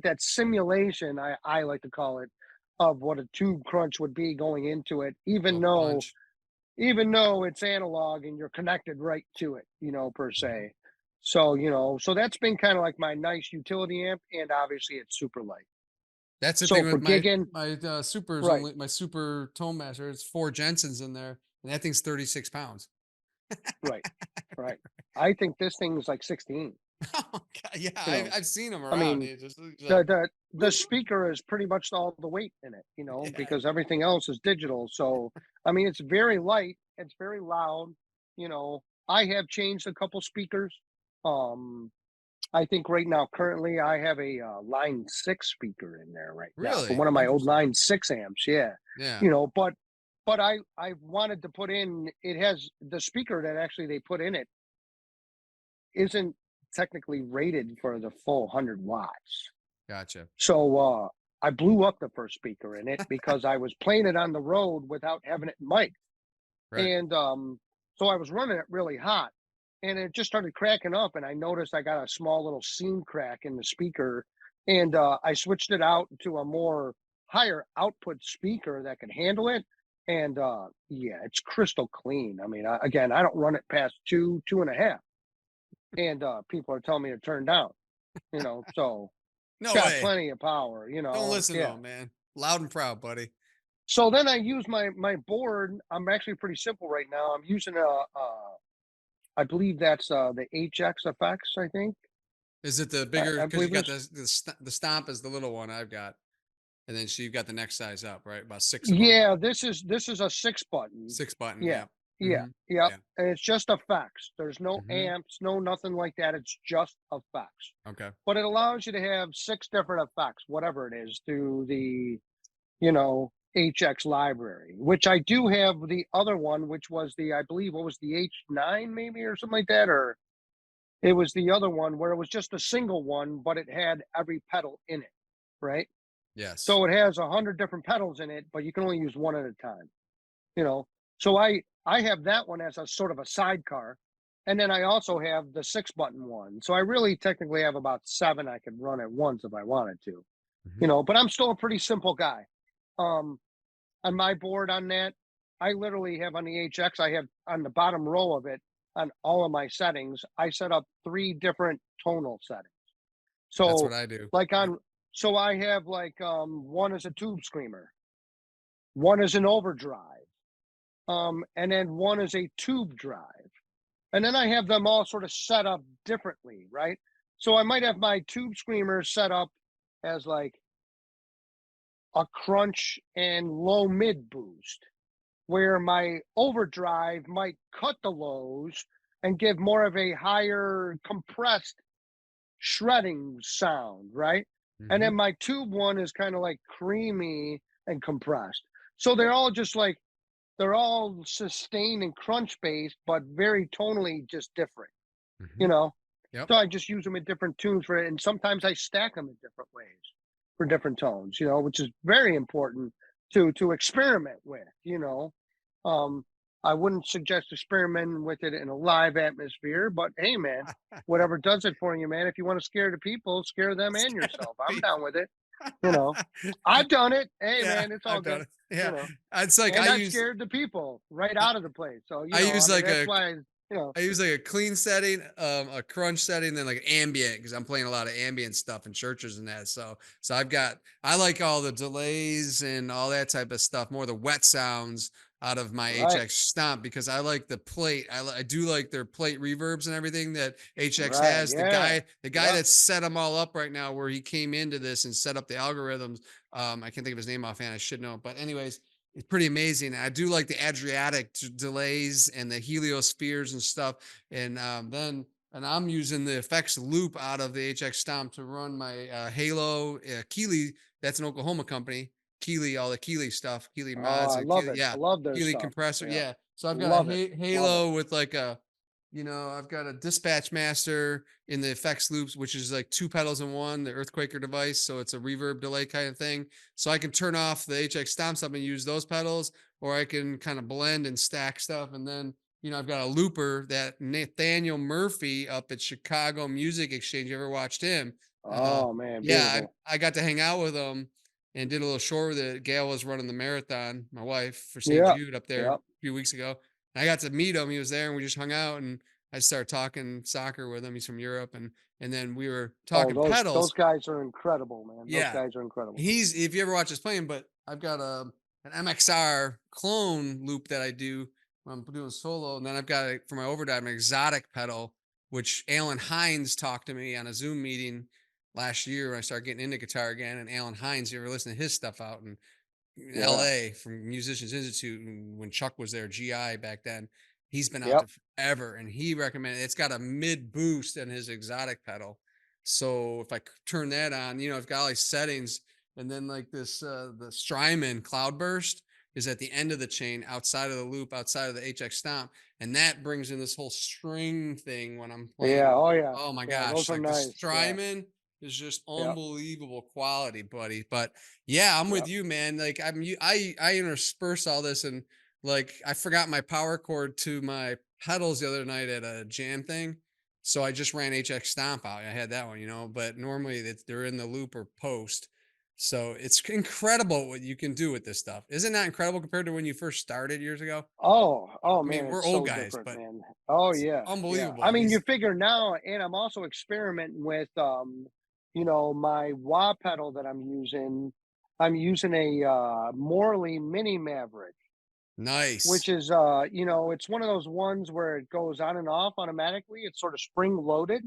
that simulation, I like to call it, of what a tube crunch would be going into it, even Little though punch. it's analog and you're connected right to it, per Mhm. se. So, so that's been kind of like my nice utility amp, and obviously it's super light. That's the So thing for with my gigging, my super is right, only my super tone master. It's 4 Jensens in there, and that thing's 36 pounds. right, right. I think this thing is like 16, Oh God, yeah, you know. I've seen them I around. mean, It just looks the like, the the whoop, whoop. speaker is pretty much all the weight in it, Yeah, because everything else is digital. So, I mean, it's very light, it's very loud. I have changed a couple speakers. Um, I think right now, currently, I have a Line 6 speaker in there right now from really one of my old interesting. Line 6 amps. Yeah, Yeah, but I wanted to put in. It has the speaker that actually they put in it isn't technically rated for the full 100 watts. gotcha. So I blew up the first speaker in it because I was playing it on the road without having it mic'd. Right. And so I was running it really hot, and it just started cracking up. And I noticed I got a small little seam crack in the speaker. And I switched it out to a more higher output speaker that could handle it. And yeah, it's crystal clean. I mean, again, I don't run it past two and a half. And people are telling me to turn down, so it's No got way. plenty of power, Don't listen to yeah. him, man. Loud and proud, buddy. So then I use my board. I'm actually pretty simple right now. I'm using I believe that's the HX effects, I think. Is it the bigger? I Because you believe got it's the stomp is the little one I've got, and then you've got the next size up, right? About 6 of them. yeah, this is a 6 button. 6 button. Yeah. Yeah. Yeah. Mhm. Yep. Yeah. And it's just effects. There's no Mhm. amps, no nothing like that. It's just effects. Okay. But it allows you to have 6 different effects, whatever it is, through the, you know, HX library, which I do have the other one, which was the, I believe, what was the H9 maybe or something like that, or it was the other one where it was just a single one, but it had every pedal in it, right? Yes. So it has 100 different pedals in it, but you can only use one at a time, you know. So I have that one as a sort of a sidecar, and then I also have the 6 button one. So I really technically have about 7 I could run at once if I wanted to, you Mhm. know. But I'm still a pretty simple guy. Um, on my board on that, I literally have on the HX, I have on the bottom row of it on all of my settings, I set up 3 different tonal settings. That's what So I do. like Yep. so I have like one is a tube screamer, one is an overdrive, and then one is a tube drive. And then I have them all sort of set up differently, right? So I might have my tube screamer set up as like a crunch and low mid boost, where my overdrive might cut the lows and give more of a higher compressed shredding sound, right? And then Mhm. my tube one is kind of like creamy and compressed. So they're all just like they're all sustained and crunch based, but very tonally just different, you Mhm. know. Yep. So I just use them in different tunes for it, and sometimes I stack them in different ways for different tones, you know, which is very important to experiment with, you know. Um, I wouldn't suggest experimenting with it in a live atmosphere, but hey, man, whatever does it for you, man. If you want to scare the people, scare them and Scared of yourself. I'm down people. with it, you know. I've done it. Hey, Yeah, man, it's all I've done good, it. you Yeah. know. It's like And I've scared the people right I out of the place. So, you I know, I use mean, like that's a why, you know, I use like a clean setting, a crunch setting, then like ambient because I'm playing a lot of ambient stuff in churches and that. So I like all the delays and all that type of stuff, more the wet sounds out of my right, HX stomp because I like the plate. I do like their plate reverbs and everything that HX right. has. Yeah. The guy Yep. that set them all up right now, where he came into this and set up the algorithms. I can't think of his name offhand. I should know, but anyways, it's pretty amazing. I do like the Adriatic delays and the heliospheres and stuff. And I'm using the effects loop out of the HX Stomp to run my Halo Keeley. That's an Oklahoma company. Keeley, all the Keeley stuff, Keeley Oh, mods, I and love Keeley, it. yeah, I love their Keeley stuff. compressor, Yeah. yeah. So I've got a Love it. Love it. Halo with like a, I've got a dispatch master in the effects loops, which is like 2 pedals in 1, the Earthquaker device. So it's a reverb delay kind of thing. So I can turn off the HX stomps up and use those pedals, or I can kind of blend and stack stuff. And then, I've got a looper that Nathaniel Murphy up at Chicago Music Exchange. You ever watched him? Oh, man. Yeah, Beautiful. I got to hang out with him and did a little short with it. Gail was running the marathon, my wife, for St. Yeah. Jude up there a Yep. few weeks ago. And I got to meet him. He was there and we just hung out and I started talking soccer with him. He's from Europe and then we were Oh, talking those pedals. guys are incredible, man. Those Yeah. guys are incredible. He's if you ever watch us playing, but I've got an MXR clone loop that I do when I'm doing solo. And then I've got for my overdrive, an exotic pedal, which Alan Hines talked to me on a Zoom meeting last year when I started getting into guitar again. And Alan Hines, you ever listen to his stuff out in Yeah. LA from Musicians Institute and when Chuck was there, GI back then. He's been out Yep. there forever and he recommended it's got a mid boost in his exotic pedal. So if I turn that on, I've got all these settings and then like this the Strymon Cloudburst is at the end of the chain outside of the loop, outside of the HX stomp. And that brings in this whole string thing when I'm Yeah. playing. Oh, yeah. Oh my Yeah. gosh, Those are like the nice. Yeah. Strymon is just Yep. unbelievable quality, buddy. But yeah, I'm with Yep. you, man. Like I intersperse all this and like I forgot my power cord to my pedals the other night at a jam thing. So I just ran HX Stomp out. I had that one, but normally they're in the loop or post. So it's incredible what you can do with this stuff. Isn't that incredible compared to when you first started years ago? Oh, I mean, man. we're It's old so guys, different, but man. Oh, it's yeah. Yeah. I unbelievable. mean, you These figure now, and I'm also experimenting with, you know, my wah pedal that I'm using. I'm using a Morley Mini Maverick, which Nice. is it's one of those ones where it goes on and off automatically. It's sort of spring loaded,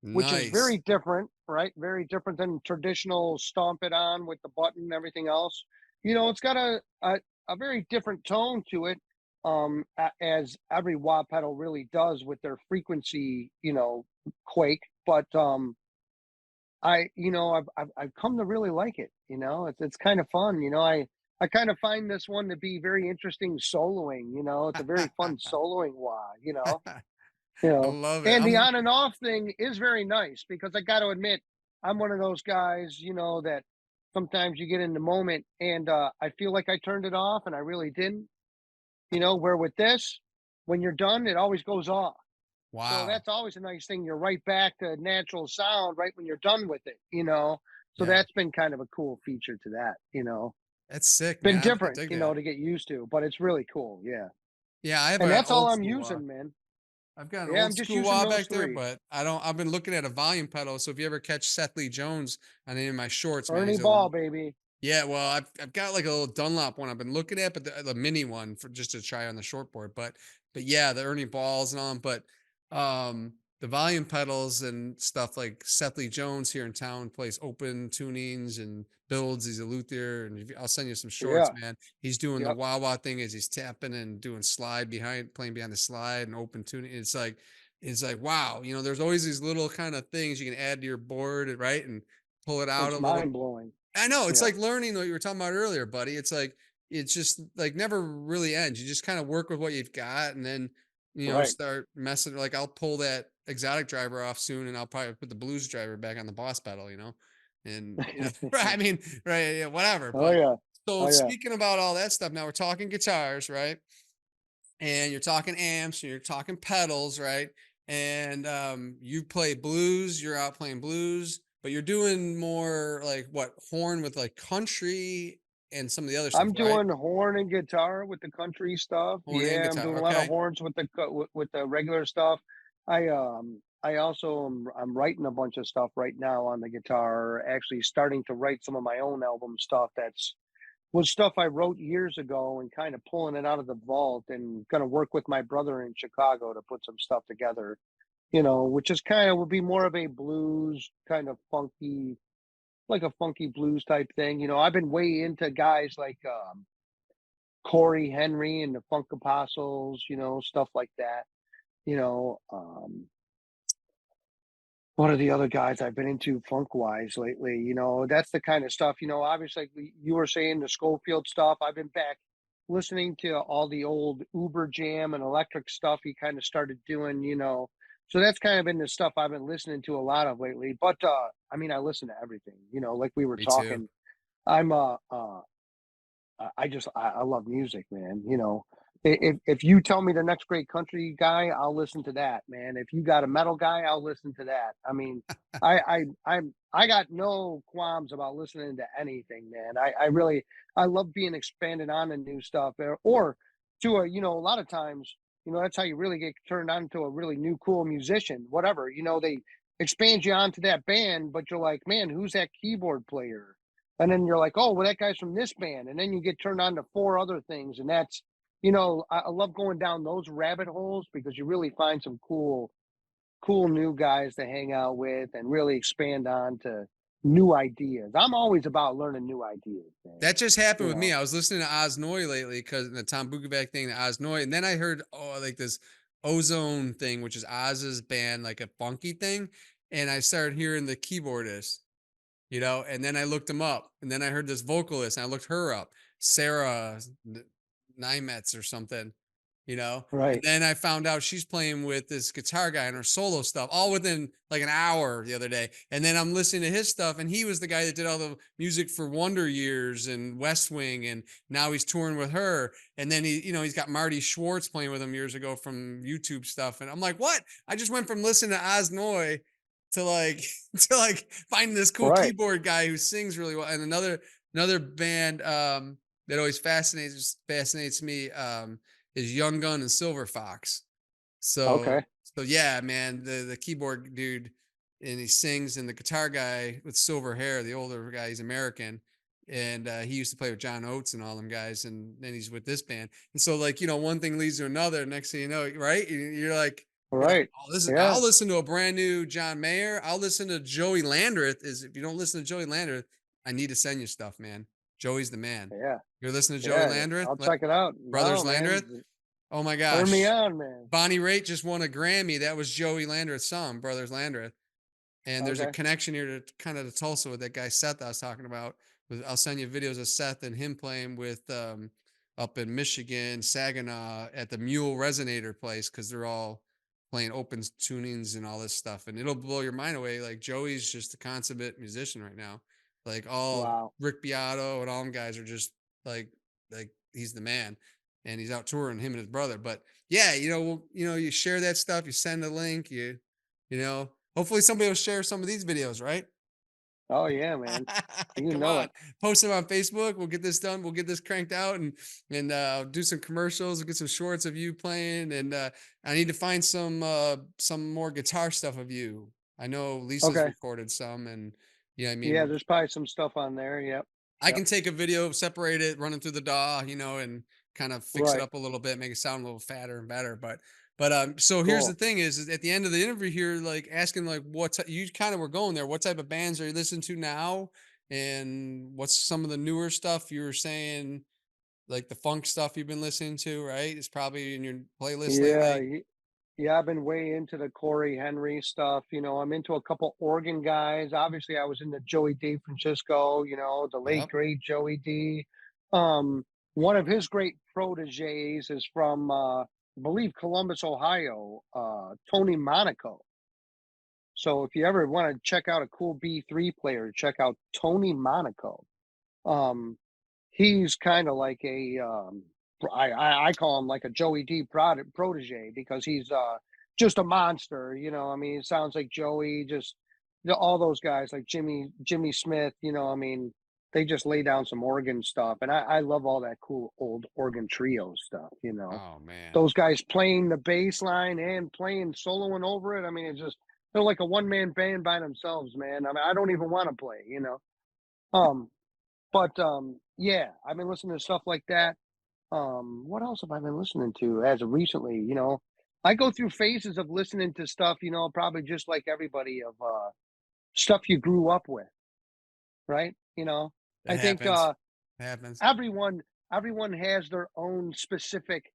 which is very Nice. different, right? Very different than traditional stomp it on with the button and everything else. It's got a very different tone to it, as every wah pedal really does with their frequency, quake. But I've come to really like it. It's kind of fun. I kind of find this one to be very interesting soloing. It's a very fun soloing wah. You I know, love it. and the on and off thing is very nice because I got to admit, I'm one of those guys, that sometimes you get in the moment and I feel like I turned it off and I really didn't, where with this, when you're done, it always goes off. So Wow. that's always a nice thing. You're right back to natural sound right when you're done with it. So Yeah. that's been kind of a cool feature to that. That's sick, Been man. I different, dig that. to get used to, but it's really cool. Yeah. Yeah, I have And an that's all old I'm school using, man. I've got an Yeah, old I'm just school using wah those back there, three. but I've been looking at a volume pedal. So if you ever catch Seth Lee Jones on any of my shorts, man, Ernie he's Ball, baby. yeah, well, I've got like a little Dunlop one I've been looking at, but the mini one for just to try on the shortboard. But yeah, the Ernie balls and all, but the volume pedals and stuff like Seth Lee Jones here in town plays open tunings and builds. He's a luthier, and I'll send you some shorts, Yeah. man. He's doing the Yep. wah wah thing as he's tapping and doing slide playing behind the slide and open tuning. It's like wow, there's always these little kind of things you can add to your board, right, and pull it out a It's little. mind blowing. I know it's Yeah. like learning what you were talking about earlier, buddy. It's like it's just like never really ends. You just kind of work with what you've got, and then Right. start messing. Like I'll pull that exotic driver off soon, and I'll probably put the blues driver back on the boss pedal. And right, I mean, right, yeah, whatever. Oh But yeah. so Oh yeah. speaking about all that stuff, now we're talking guitars, right? And you're talking amps, and you're talking pedals, right? And you play blues, you're out playing blues, but you're doing more like what horn with like country and some of the other stuff, I'm right? doing horn and guitar with the country stuff. Horn and Yeah, I'm guitar. doing a lot of Okay. horns with with the regular stuff. I also I'm writing a bunch of stuff right now on the guitar. Actually, starting to write some of my own album stuff. That's was stuff I wrote years ago and kind of pulling it out of the vault and going to work with my brother in Chicago to put some stuff together. Which is kind of would be more of a blues kind of funky, like a funky blues type thing. I've been way into guys like Corey Henry and the Funk Apostles, stuff like that. You know, um, what are the other guys I've been into funk wise lately? That's the kind of stuff. Obviously, like you were saying the Schofield stuff. I've been back listening to all the old Uber Jam and electric stuff he kind of started doing. So that's kind of been the stuff I've been listening to a lot of lately. But I mean, I listen to everything. Like we were Me too. talking. I'm I love music, man. If you tell me the next great country guy, I'll listen to that, man. If you got a metal guy, I'll listen to that. I mean, I got no qualms about listening to anything, man. I really I love being expanded on to new stuff or to a lot of times that's how you really get turned on to a really new cool musician. Whatever they expand you onto that band, but you're like, man, who's that keyboard player? And then you're like, oh, well, that guy's from this band. And then you get turned on to four other things. And that's, I love going down those rabbit holes because you really find some cool new guys to hang out with and really expand on to new ideas. I'm always about learning new ideas, man. That just happened You with me. know, I was listening to Oznoy lately because the Tom Bukovac thing, the Oznoy, and then I heard like this Ozone thing, which is Oz's band, like a funky thing, and I started hearing the keyboardist, and then I looked him up, and then I heard this vocalist, and I looked her up, Sarah Nimetz or something, and right. then I found out she's playing with this guitar guy and her solo stuff, all within like an hour the other day. And then I'm listening to his stuff, and he was the guy that did all the music for Wonder Years and West Wing, and now he's touring with her. And then he's got Marty Schwartz playing with him years ago from YouTube stuff. And I'm like, what? I just went from listening to Oznoy to like to like finding this cool Right. keyboard guy who sings really well. And another band that always fascinates me is Young Gun and Silver Fox. So Okay. so yeah, man, the keyboard dude and he sings, and the guitar guy with silver hair, the older guy, he's American. and he used to play with John Oates and all them guys, and then he's with this band. And so, like, one thing leads to another. Next thing you know, right? You're like, Right. oh, listen, Yeah. I'll listen to a brand new John Mayer. I'll listen to Joey Landreth. If you don't listen to Joey Landreth, I need to send you stuff, man. Joey's the man. Yeah. You're listening to Joey Yeah. Landreth, I'll check it out. Brothers No, man. Landreth. Oh my Turn me gosh. on, man. Bonnie Raitt just won a Grammy. That was Joey Landreth's song, Brothers Landreth. And there's a Okay. connection here to kind of to Tulsa with that guy Seth I was talking about. I'll send you videos of Seth and him playing with up in Michigan, Saginaw at the Mule Resonator place, because they're all playing open tunings and all this stuff. And it'll blow your mind away. Like, Joey's just a consummate musician right now. Like, all Wow. Rick Beato and all them guys are just like he's the man. And he's out touring, him and his brother. But yeah, you share that stuff, you send a link, hopefully somebody will share some of these videos, right? Oh yeah, man. You Come know on, it. post them on Facebook. We'll get this done. We'll get this cranked out, and do some commercials. We'll get some shorts of you playing, and I need to find some more guitar stuff of you. I know Lisa's Okay. recorded some, and I mean, Yeah, there's probably some stuff on there. Yep. I can take a video, separate it, run it through the DAW, and kind of fix it Right. up a little bit, make it sound a little fatter and better. But so here's the Cool. thing is at the end of the interview here, like, asking like you kind of were going there. What type of bands are you listening to now? And what's some of the newer stuff you were saying, like the funk stuff you've been listening to, right? It's probably in your playlist Yeah. lately. Yeah, I've been way into the Corey Henry stuff. I'm into a couple organ guys. Obviously, I was into Joey D. Francisco, the late Yep. great Joey D. One of his great proteges is from I believe Columbus, Ohio, Tony Monaco. So if you ever want to check out a cool B3 player, check out Tony Monaco. He's kind of like I call him like a Joey D protege, because he's just a monster. I mean, it sounds like Joey. Just all those guys like Jimmy Smith. I mean, they just lay down some organ stuff, and I love all that cool old organ trio stuff. Oh man. Those guys playing the bass line and playing soloing over it. I mean, they're like a one-man band by themselves, man. I mean, I don't even want to play. Um, but yeah, I've been listening to stuff like that. What else have I been listening to as of recently? I go through phases of listening to stuff, probably just like everybody, of stuff you grew up with, right? I It think happens. It happens. everyone has their own specific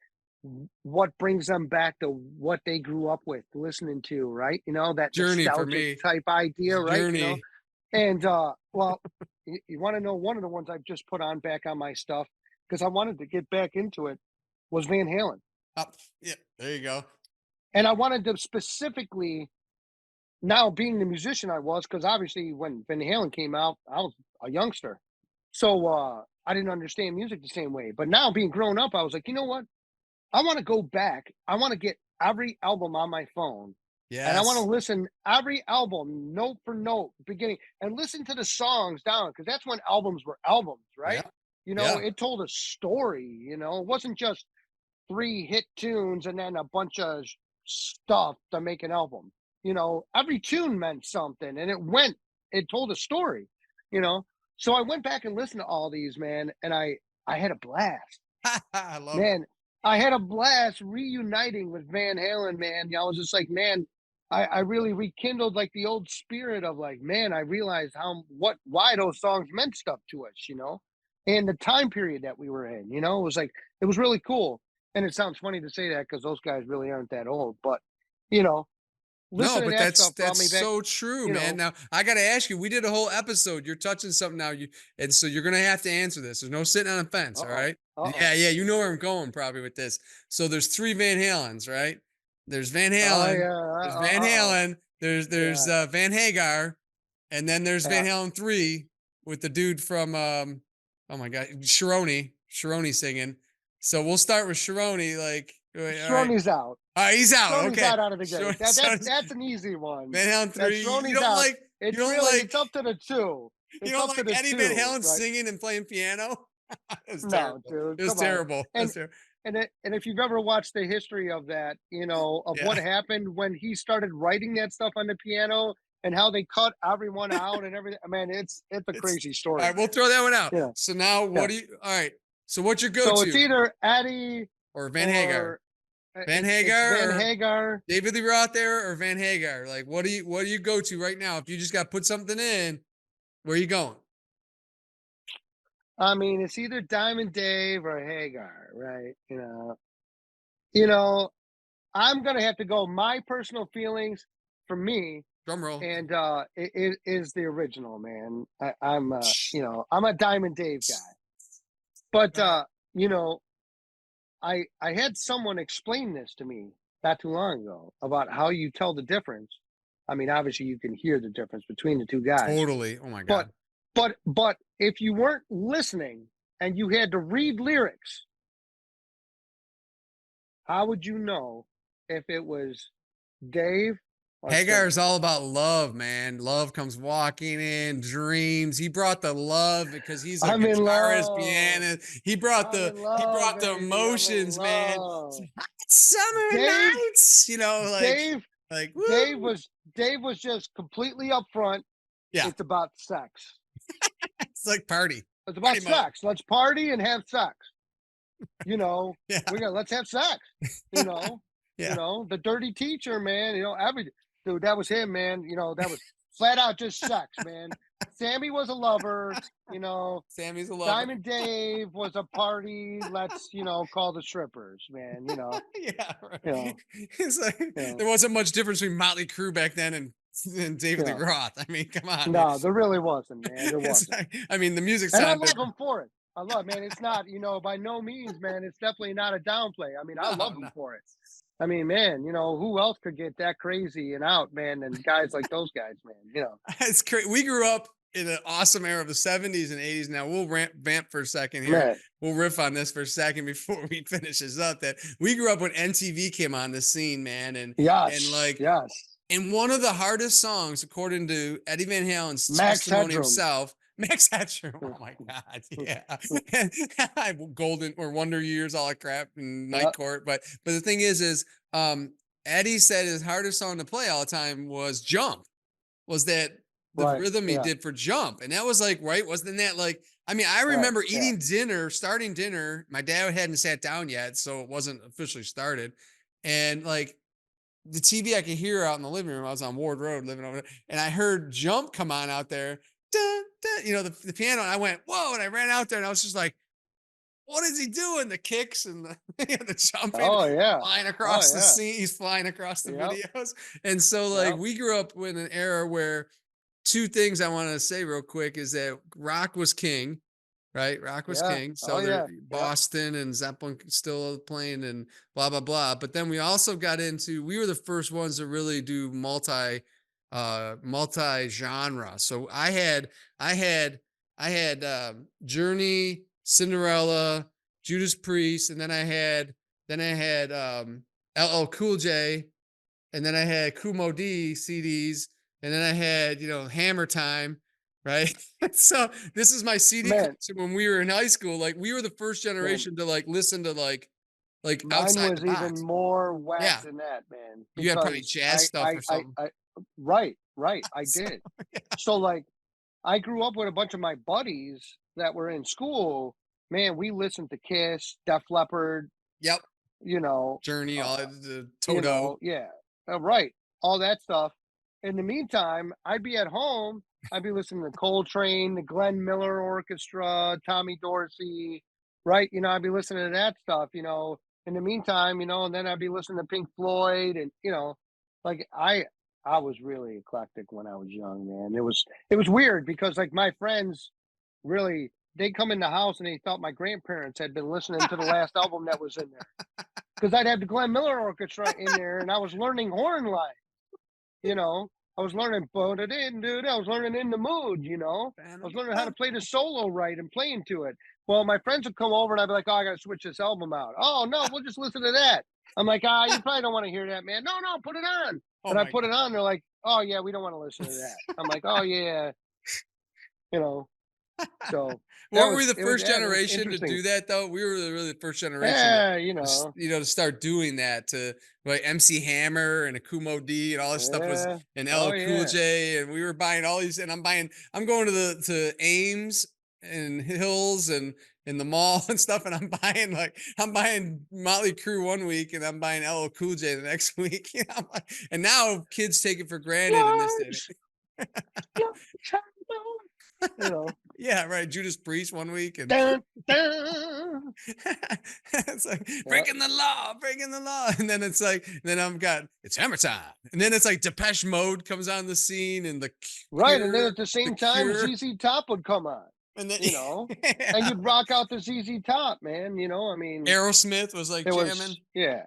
what brings them back to what they grew up with listening to, right? That Journey for nostalgic me. type idea, right? Journey. And well, you want to know one of the ones I've just put on back on my stuff, because I wanted to get back into it, was Van Halen. Oh, yeah, there you go. And I wanted to specifically, now being the musician I was, because obviously when Van Halen came out, I was a youngster. So I didn't understand music the same way. But now being grown up, I was like, you know what? I want to go back. I want to get every album on my phone. And I want to Yes. listen every album, note for note, beginning, and listen to the songs down, because that's when albums were albums, right? Yeah. It told a story. It wasn't just 3 hit tunes and then a bunch of stuff to make an album. Every tune meant something, and it told a story. So I went back and listened to all these, man, and I had a blast. I love it. Man, I had a blast reuniting with Van Halen, man. I was just like, man, I really rekindled like the old spirit of like, man, I realized why those songs meant stuff to us, and the time period that we were in. It was like, it was really cool. And it sounds funny to say that because those guys really aren't that old, but No, listening to but that stuff brought me that's back. so true, man. Now I got to ask you. We did a whole episode. You're touching something now. And so you're gonna have to answer this. There's no sitting on a fence. All right. Yeah. You know where I'm going probably with this. So there's 3 Van Halens, right? There's Van Halen. There's Van Halen. There's Van Hagar, and then there's Van Halen 3 with the dude from oh my god, Sharoni singing. So we'll start with Sharoni. Like, Sharoni's out. All right, he's out. Sharoni's Okay, out of the gate. That's an easy one. Van Halen 3. Sharoni's You don't out. like? It's you don't really like? it's up to the 2. You don't like Eddie Van Halen singing and playing piano? It's No, terrible. dude. It's Come on. terrible. And if you've ever watched the history of that, of what happened when he started writing that stuff on the piano, and how they cut everyone out and everything. Man, it's a crazy story. All right, we'll throw that one out. Yeah. So now what do you? All right. So what's your So go-to? it's either Eddie or Van Hagar. Van Hagar. Van Hagar. David Lee Roth there or Van Hagar? Like, what do you go to right now? If you just got to put something in, where are you going? I mean, it's either Diamond Dave or Hagar, right? You know, I'm gonna have to go. My personal feelings for me, Drum roll. and it is the original, man. I'm I'm a Diamond Dave guy, but you know, I had someone explain this to me not too long ago about how you tell the difference. I mean, obviously you can hear the difference between the two guys. Totally. Oh my God. But if you weren't listening and you had to read lyrics, how would you know if it was Dave or Hagar Sam? is all about love, man. Love comes walking in, dreams. He brought the love because he's a I'm in guitarist, love. pianist. He brought I'm in love, the baby. emotions, I'm in man. love. Summer Dave- nights, you know, like woo. Dave was just completely upfront. Yeah. It's about sex. It's like party. It's about Party mode. sex. Let's party and have sex. You know, Yeah. let's have sex. You know, Yeah. you know, the dirty teacher, man. You know, dude, that was him, man. You know, that was flat out just sex, man. Sammy was a lover. You know, Sammy's a lover. Diamond Dave was a party. Let's call the strippers, man. You know, Yeah, right. You know. It's like Yeah. there wasn't much difference between Motley Crue back then and David Lee Yeah. Roth. I mean, come on. no, there really wasn't, man. There It's wasn't. like- I mean, the music And I sound love different. him for it. I love, man. It's not, by no means, man. It's definitely not a downplay. I mean, I love him for it. I mean, man, who else could get that crazy and out, man, and guys like those guys, man. It's crazy. We grew up in an awesome era of the 70s and 80s. Now we'll vamp for a second here. Man. We'll riff on this for a second before we finish this up. That we grew up when MTV came on the scene, man, and Yes. and one of the hardest songs, according to Eddie Van Halen's Max testimony Headroom. himself, Max Headroom. Oh my God, yeah. Golden or Wonder Years, all that crap, and Night Court. But the thing is, Eddie said his hardest song to play all the time was Jump. Was that the rhythm he did for Jump? And that was like, right? Wasn't that like? I mean, I remember eating dinner, starting dinner. My dad hadn't sat down yet, so it wasn't officially started, and like. The TV I could hear out in the living room. I was on Ward Road living over there, and I heard Jump come on out there. Dun, dun, the piano. And I went, whoa, and I ran out there and I was just like, what is he doing? The kicks and the jumping. Oh, yeah. Flying across the scene. He's flying across the videos. And so like we grew up in an era where two things I want to say real quick is that rock was king. Right, rock was king. So Boston and Zeppelin still playing and blah blah blah. But then we also got into. We were the first ones to really do multi genre. So I had Journey, Cinderella, Judas Priest, and then I had LL Cool J, and then I had Kumo D CDs, and then I had Hammer Time. Right. So this is my CD collection when we were in high school. Like we were the first generation to like listen to like mine outside was the box. even more whack than that, man. You had probably jazz stuff or something. Right. I did. So like I grew up with a bunch of my buddies that were in school. Man, we listened to Kiss, Def Leppard. Yep. Journey, all the Toto. Right. All that stuff. In the meantime, I'd be at home. I'd be listening to Coltrane, the Glenn Miller Orchestra, Tommy Dorsey, right? I'd be listening to that stuff, in the meantime, and then I'd be listening to Pink Floyd and, like I was really eclectic when I was young, man. It was weird because like my friends really, they come in the house and they thought my grandparents had been listening to the last album that was in there. Because I'd have the Glenn Miller Orchestra in there and I was learning horn lines, I was learning, I was learning In the Mood, I was learning how to play the solo right and playing to it. Well, my friends would come over and I'd be like, oh, I got to switch this album out. Oh, no, we'll just listen to that. I'm like, you probably don't want to hear that, man. No, put it on. And I put it on. They're like, oh, yeah, we don't want to listen to that. I'm like, oh, yeah. So Weren't we the it was first yeah, that was generation to interesting. do that though? We were really the first generation Yeah, you know, to start doing that to like MC Hammer and Akumo D and all this stuff was yeah, and oh LL Cool yeah, J and we were buying all these and I'm going to Ames and Hills and in the mall and stuff and I'm buying Motley Crue one week and I'm buying LL Cool J the next week. You know, and now kids take it for granted in this day. Large, large, you know, Yeah, right. Judas Priest one week and dun, dun. it's like Yeah, breaking the law. And then it's like, then it's hammer time. And then it's like Depeche Mode comes on the scene and right. And then at the the same time, cure. ZZ Top would come on, And then you know, and yeah. you'd rock out the ZZ Top, man. You know, I mean, Aerosmith was like there jamming. was, yeah,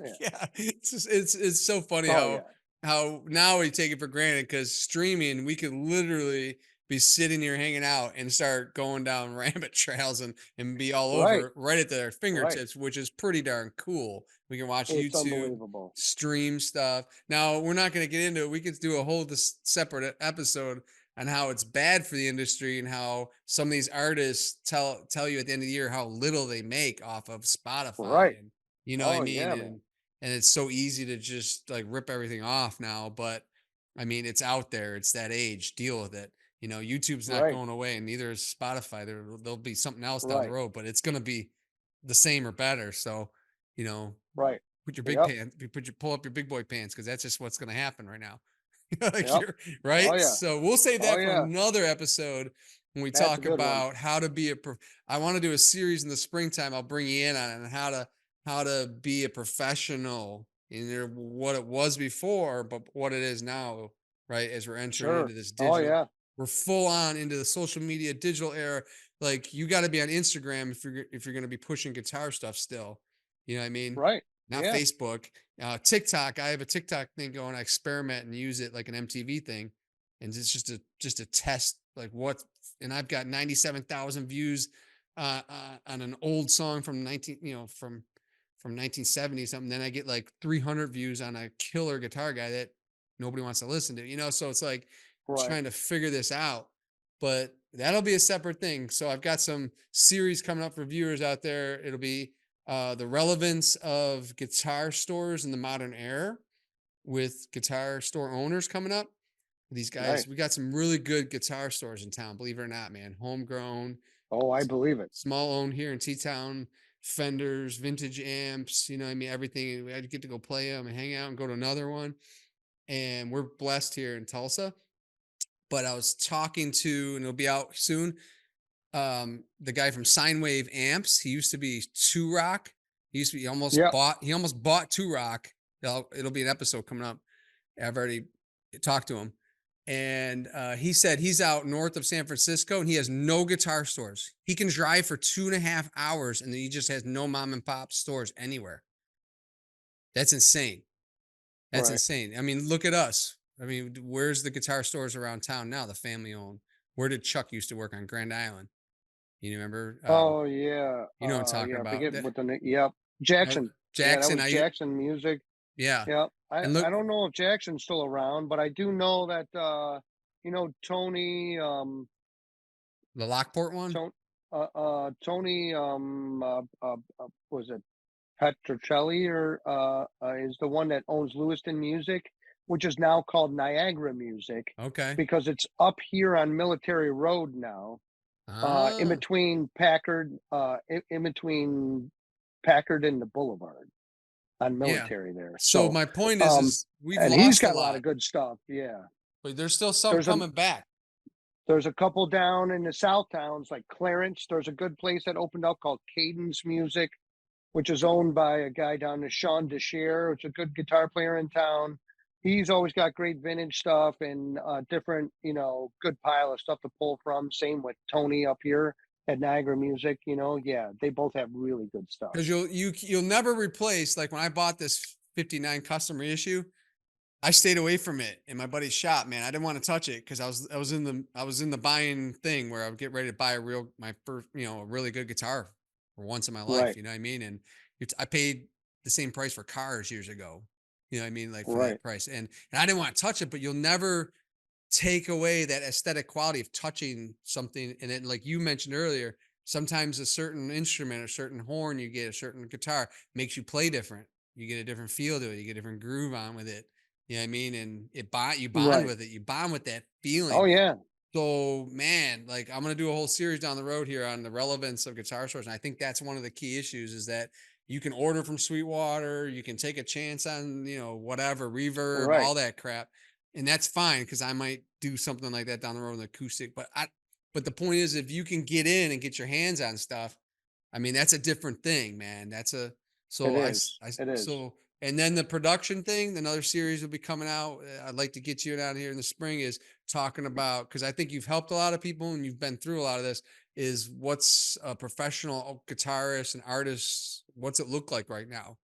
yeah, Yeah. It's so funny oh yeah, how now we take it for granted because streaming, we could literally be sitting here hanging out and start going down rabbit trails and be all right, over right at their right. fingertips, which is pretty darn cool. We can watch It's YouTube, unbelievable. stream stuff. Now we're not going to get into it. We could do a whole separate episode on how it's bad for the industry and how some of these artists tell you at the end of the year how little they make off of Right. Spotify and you know what I Oh mean? yeah, man. And it's so easy to just like rip everything off now. But I mean, it's out there. It's that age. Deal with it. You know, YouTube's not Right, going away, and neither is Spotify. There'll be something else down the right, road, but it's gonna be the same or better. So, you know, right. put your big Yep, pants, pull up your big boy pants, because that's just what's gonna happen right now. Like yep. you're Oh right. yeah, So we'll save oh that for yeah. another episode when we That's a talk good one. about how to be I want to do a series in the springtime. I'll bring you in on it and how to be a professional in what it was before, but what it is now, right? As we're entering Sure. into this Oh digital, yeah. we're full on into the social media digital era. Like you got to be on Instagram if you're going to be pushing guitar stuff still. You know what I mean? Right. Not Yeah. Facebook. TikTok. I have a TikTok thing going. I experiment and use it like an MTV thing, and it's just a test like what. And I've got 97,000 views on an old song from 1970 something. Then I get like 300 views on a killer guitar guy that nobody wants to listen to. You know, so it's like Right. trying to figure this out. But that'll be a separate thing. So I've got some series coming up for viewers out there. It'll be the relevance of guitar stores in the modern era with guitar store owners coming up. These guys, Nice. we got some really good guitar stores in town, believe it or not, man. Homegrown, Oh, I believe it. small owned here in T-Town, Fenders, vintage amps, you know what I mean? Everything. We had to get to go play them and hang out and go to another one. And we're blessed here in Tulsa. But I was talking to, and it'll be out soon, the guy from Sine Wave Amps. He used to be Two Rock. Yeah. He almost bought Two Rock. It'll be an episode coming up. I've already talked to him. And he said he's out north of San Francisco and he has no guitar stores. He can drive for 2.5 hours and he just has no mom and pop stores anywhere. That's insane. That's Right. insane. I mean, look at us. I mean, where's the guitar stores around town now? The family owned. Where did Chuck used to work on Grand Island? You remember? Oh yeah. You know what I'm talking Yeah. I about. forget what the name. Yep. Jackson. Yeah, that Jackson. was Jackson Music. Yeah. Yep. And look, I don't know if Jackson's still around, but I do know that Tony the Lockport one. Tony was it Petrocelli or is the one that owns Lewiston Music, which is now called Niagara Music Okay. because it's up here on Military Road now, in Ah, between Packard, in between Packard and the Boulevard on yeah. Military there. So So, my point um, is we've and he's lost a got a lot lot, of good stuff. Yeah, but there's still some there's a coming back. there's a couple down in the South towns like Clarence. There's a good place that opened up called Cadence Music, which is owned by a guy down there, Sean DeShare, which is a good guitar player in town. He's always got great vintage stuff and different, good pile of stuff to pull from. Same with Tony up here at Niagara Music. Yeah, they both have really good stuff. Because you'll never replace, like when I bought this 59 custom reissue, I stayed away from it in my buddy's shop, man. I didn't want to touch it because I was in the buying thing where I would get ready to buy my first, a really good guitar for once in my life, Right, you know what I mean? And I paid the same price for cars years ago. You know what I mean? Like for right, that price. And I didn't want to touch it, but you'll never take away that aesthetic quality of touching something. And then, like you mentioned earlier, sometimes a certain instrument, a certain horn you get, a certain guitar makes you play different. You get a different feel to it. You get a different groove on with it. You know what I mean? And you bond Right. with it. You bond with that Oh feeling. yeah. So man, like I'm gonna do a whole series down the road here on the relevance of guitar stores, and I think that's one of the key issues is that you can order from Sweetwater, you can take a chance on whatever reverb, Right. all that crap, and that's fine because I might do something like that down the road with acoustic. But the point is, if you can get in and get your hands on stuff, I mean, that's a different thing, man. That's a It so is. It is. so and then the production thing, another series will be coming out. I'd like to get you down here in the spring is talking about because I think you've helped a lot of people and you've been through a lot of this. Is what's a professional guitarist and artist? What's it look like right now?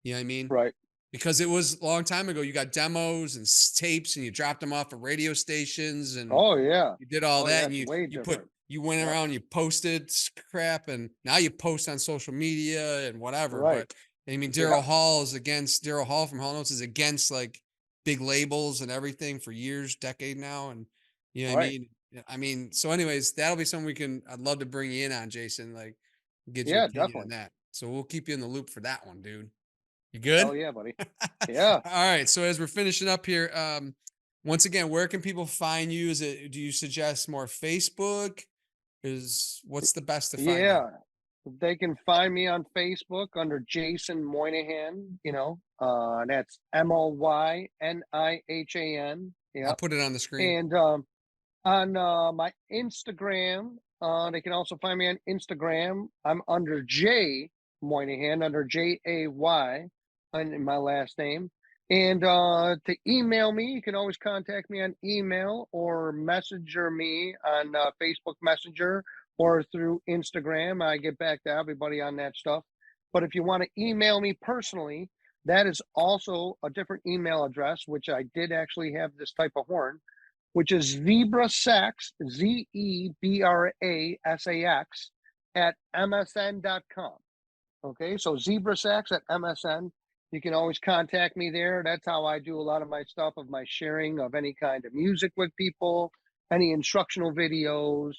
You know what I mean? Right. Because it was a long time ago. You got demos and tapes, and you dropped them off at radio stations, and Oh yeah. you did all Oh that, yeah. and It's way different. you went Yep. around, you posted crap, and now you post on social media and whatever. Right. But I mean, Yeah. Daryl Hall from Hall Notes is against like big labels and everything for years, decade now, and you know what I Right. mean. Yeah, I mean, so anyways, that'll be something we can. I'd love to bring you in on, Jason. Like, get your Yeah. opinion on Definitely. that. So we'll keep you in the loop for that one, dude. You Hell good? yeah, buddy. All Yeah. right. So as we're finishing up here, once again, where can people find you? Do you suggest more Facebook? Is what's the best to find you? Yeah. They can find me on Facebook under Jason Moynihan. That's Moynihan. I'll Yep. put it on the screen. And on my Instagram, they can also find me on Instagram. I'm under J Moynihan, under JAY, and my last name. And to email me, you can always contact me on email or messenger me on Facebook Messenger or through Instagram. I get back to everybody on that stuff. But if you want to email me personally, that is also a different email address, which I did actually have this type of horn, which is zebrasax, ZEBRASAX, at MSN.com. Okay, so zebrasax at MSN. You can always contact me there. That's how I do a lot of my stuff, of my sharing of any kind of music with people, any instructional videos,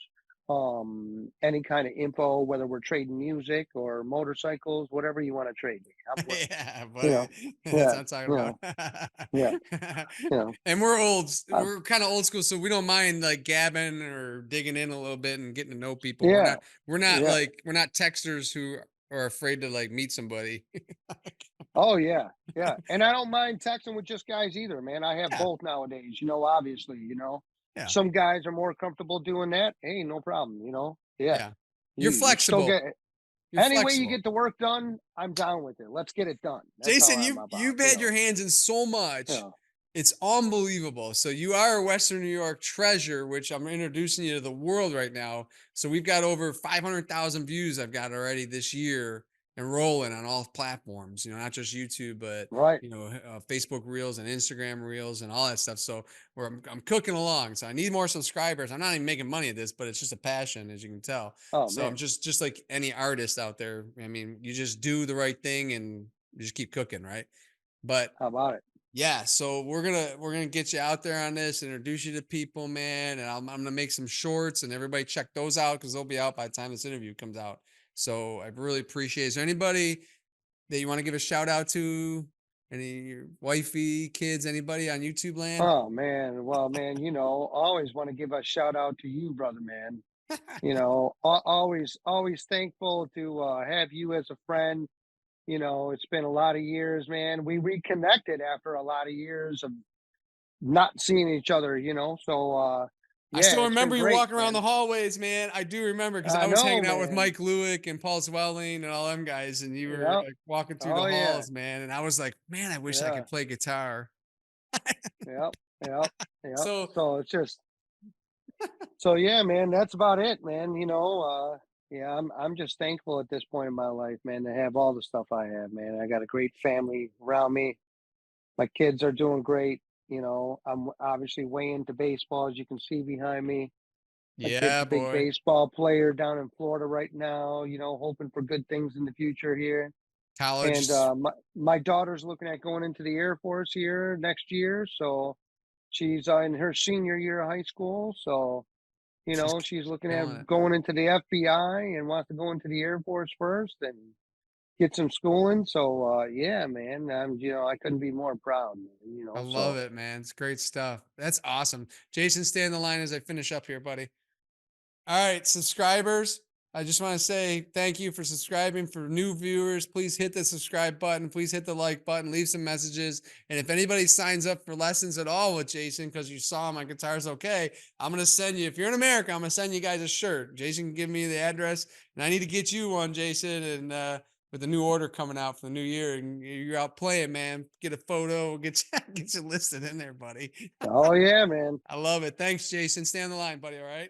any kind of info, whether we're trading music or motorcycles, whatever you want to trade me. I'm willing. Yeah, You buddy. know, That's yeah, what I'm talking yeah, about. yeah, you know. And Um, we're kind of old school, so we don't mind like gabbing or digging in a little bit and getting to know people. yeah, yeah. We're not texters who are afraid to like meet somebody. Oh yeah, yeah. And I don't mind texting with just guys either, man. I have Yeah, both nowadays, obviously, yeah, Some guys are more comfortable doing that. Hey, no problem. Yeah. yeah. You're You still flexible. get You're any way you flexible. get the work done, I'm down with it. Let's get it done. That's how Jason, I'm about, you've had your hands in so you much. know. It's unbelievable. So you are a Western New York treasure, which I'm introducing you to the world right now. So we've got over 500,000 views I've got already this year and rolling on all platforms, not just YouTube, but Right. Facebook Reels and Instagram Reels and all that stuff. So I'm cooking along. So I need more subscribers. I'm not even making money at this, but it's just a passion, as you can tell. Oh So I'm man. just like any artist out there. I mean, you just do the right thing and you just keep cooking, right? But How about it? yeah, so we're gonna get you out there on this, introduce you to people, man, and I'm gonna make some shorts, and everybody check those out because they'll be out by the time this interview comes out. So I really appreciate. Is there anybody that you want to give a shout out to? Any your wifey, kids, anybody on YouTube land? Oh man. Well, man, always want to give a shout out to you, brother, man. Always thankful to have you as a friend. It's been a lot of years, man. We reconnected after a lot of years of not seeing each other. So I yeah, still it's been remember you great, walking around the man. hallways, man. I do remember because I I was know, hanging out with man. Mike Lewick and Paul Zwelling and all them guys, and you were Yep. like walking through the Oh yeah. halls, man. And I was like, man, I wish I Yeah. could play guitar. Yep. Yep. Yep. So So it's just so yeah, man, that's about it, man. Yeah, I'm just thankful at this point in my life, man, to have all the stuff I have, man. I got a great family around me. My kids are doing great. I'm obviously way into baseball, as you can see behind me. My kid's yeah, a big boy. baseball player down in Florida right now, hoping for good things in the future here. And College. my daughter's looking at going into the Air Force here next year. So She's in her senior year of high school, so you She's know she's looking killing at it. going into the FBI and wants to go into the Air Force first and get some schooling. So yeah, man, I couldn't be more proud, man, I love So it, man. It's great stuff. That's awesome. Jason, stay on the line as I finish up here, buddy. All right, subscribers. I just want to say thank you for subscribing. For new viewers, please hit the subscribe button. Please hit the like button. Leave some messages. And if anybody signs up for lessons at all with Jason because you saw him on Guitars OK, I'm going to send you, if you're in America, I'm going to send you guys a shirt. Jason can give me the address. And I need to get you one, Jason. And with the new order coming out for the new year, and you're out playing, man, get a photo, get you listed in there, buddy. oh yeah, man. I love it. Thanks, Jason. Stay on the line, buddy. All right.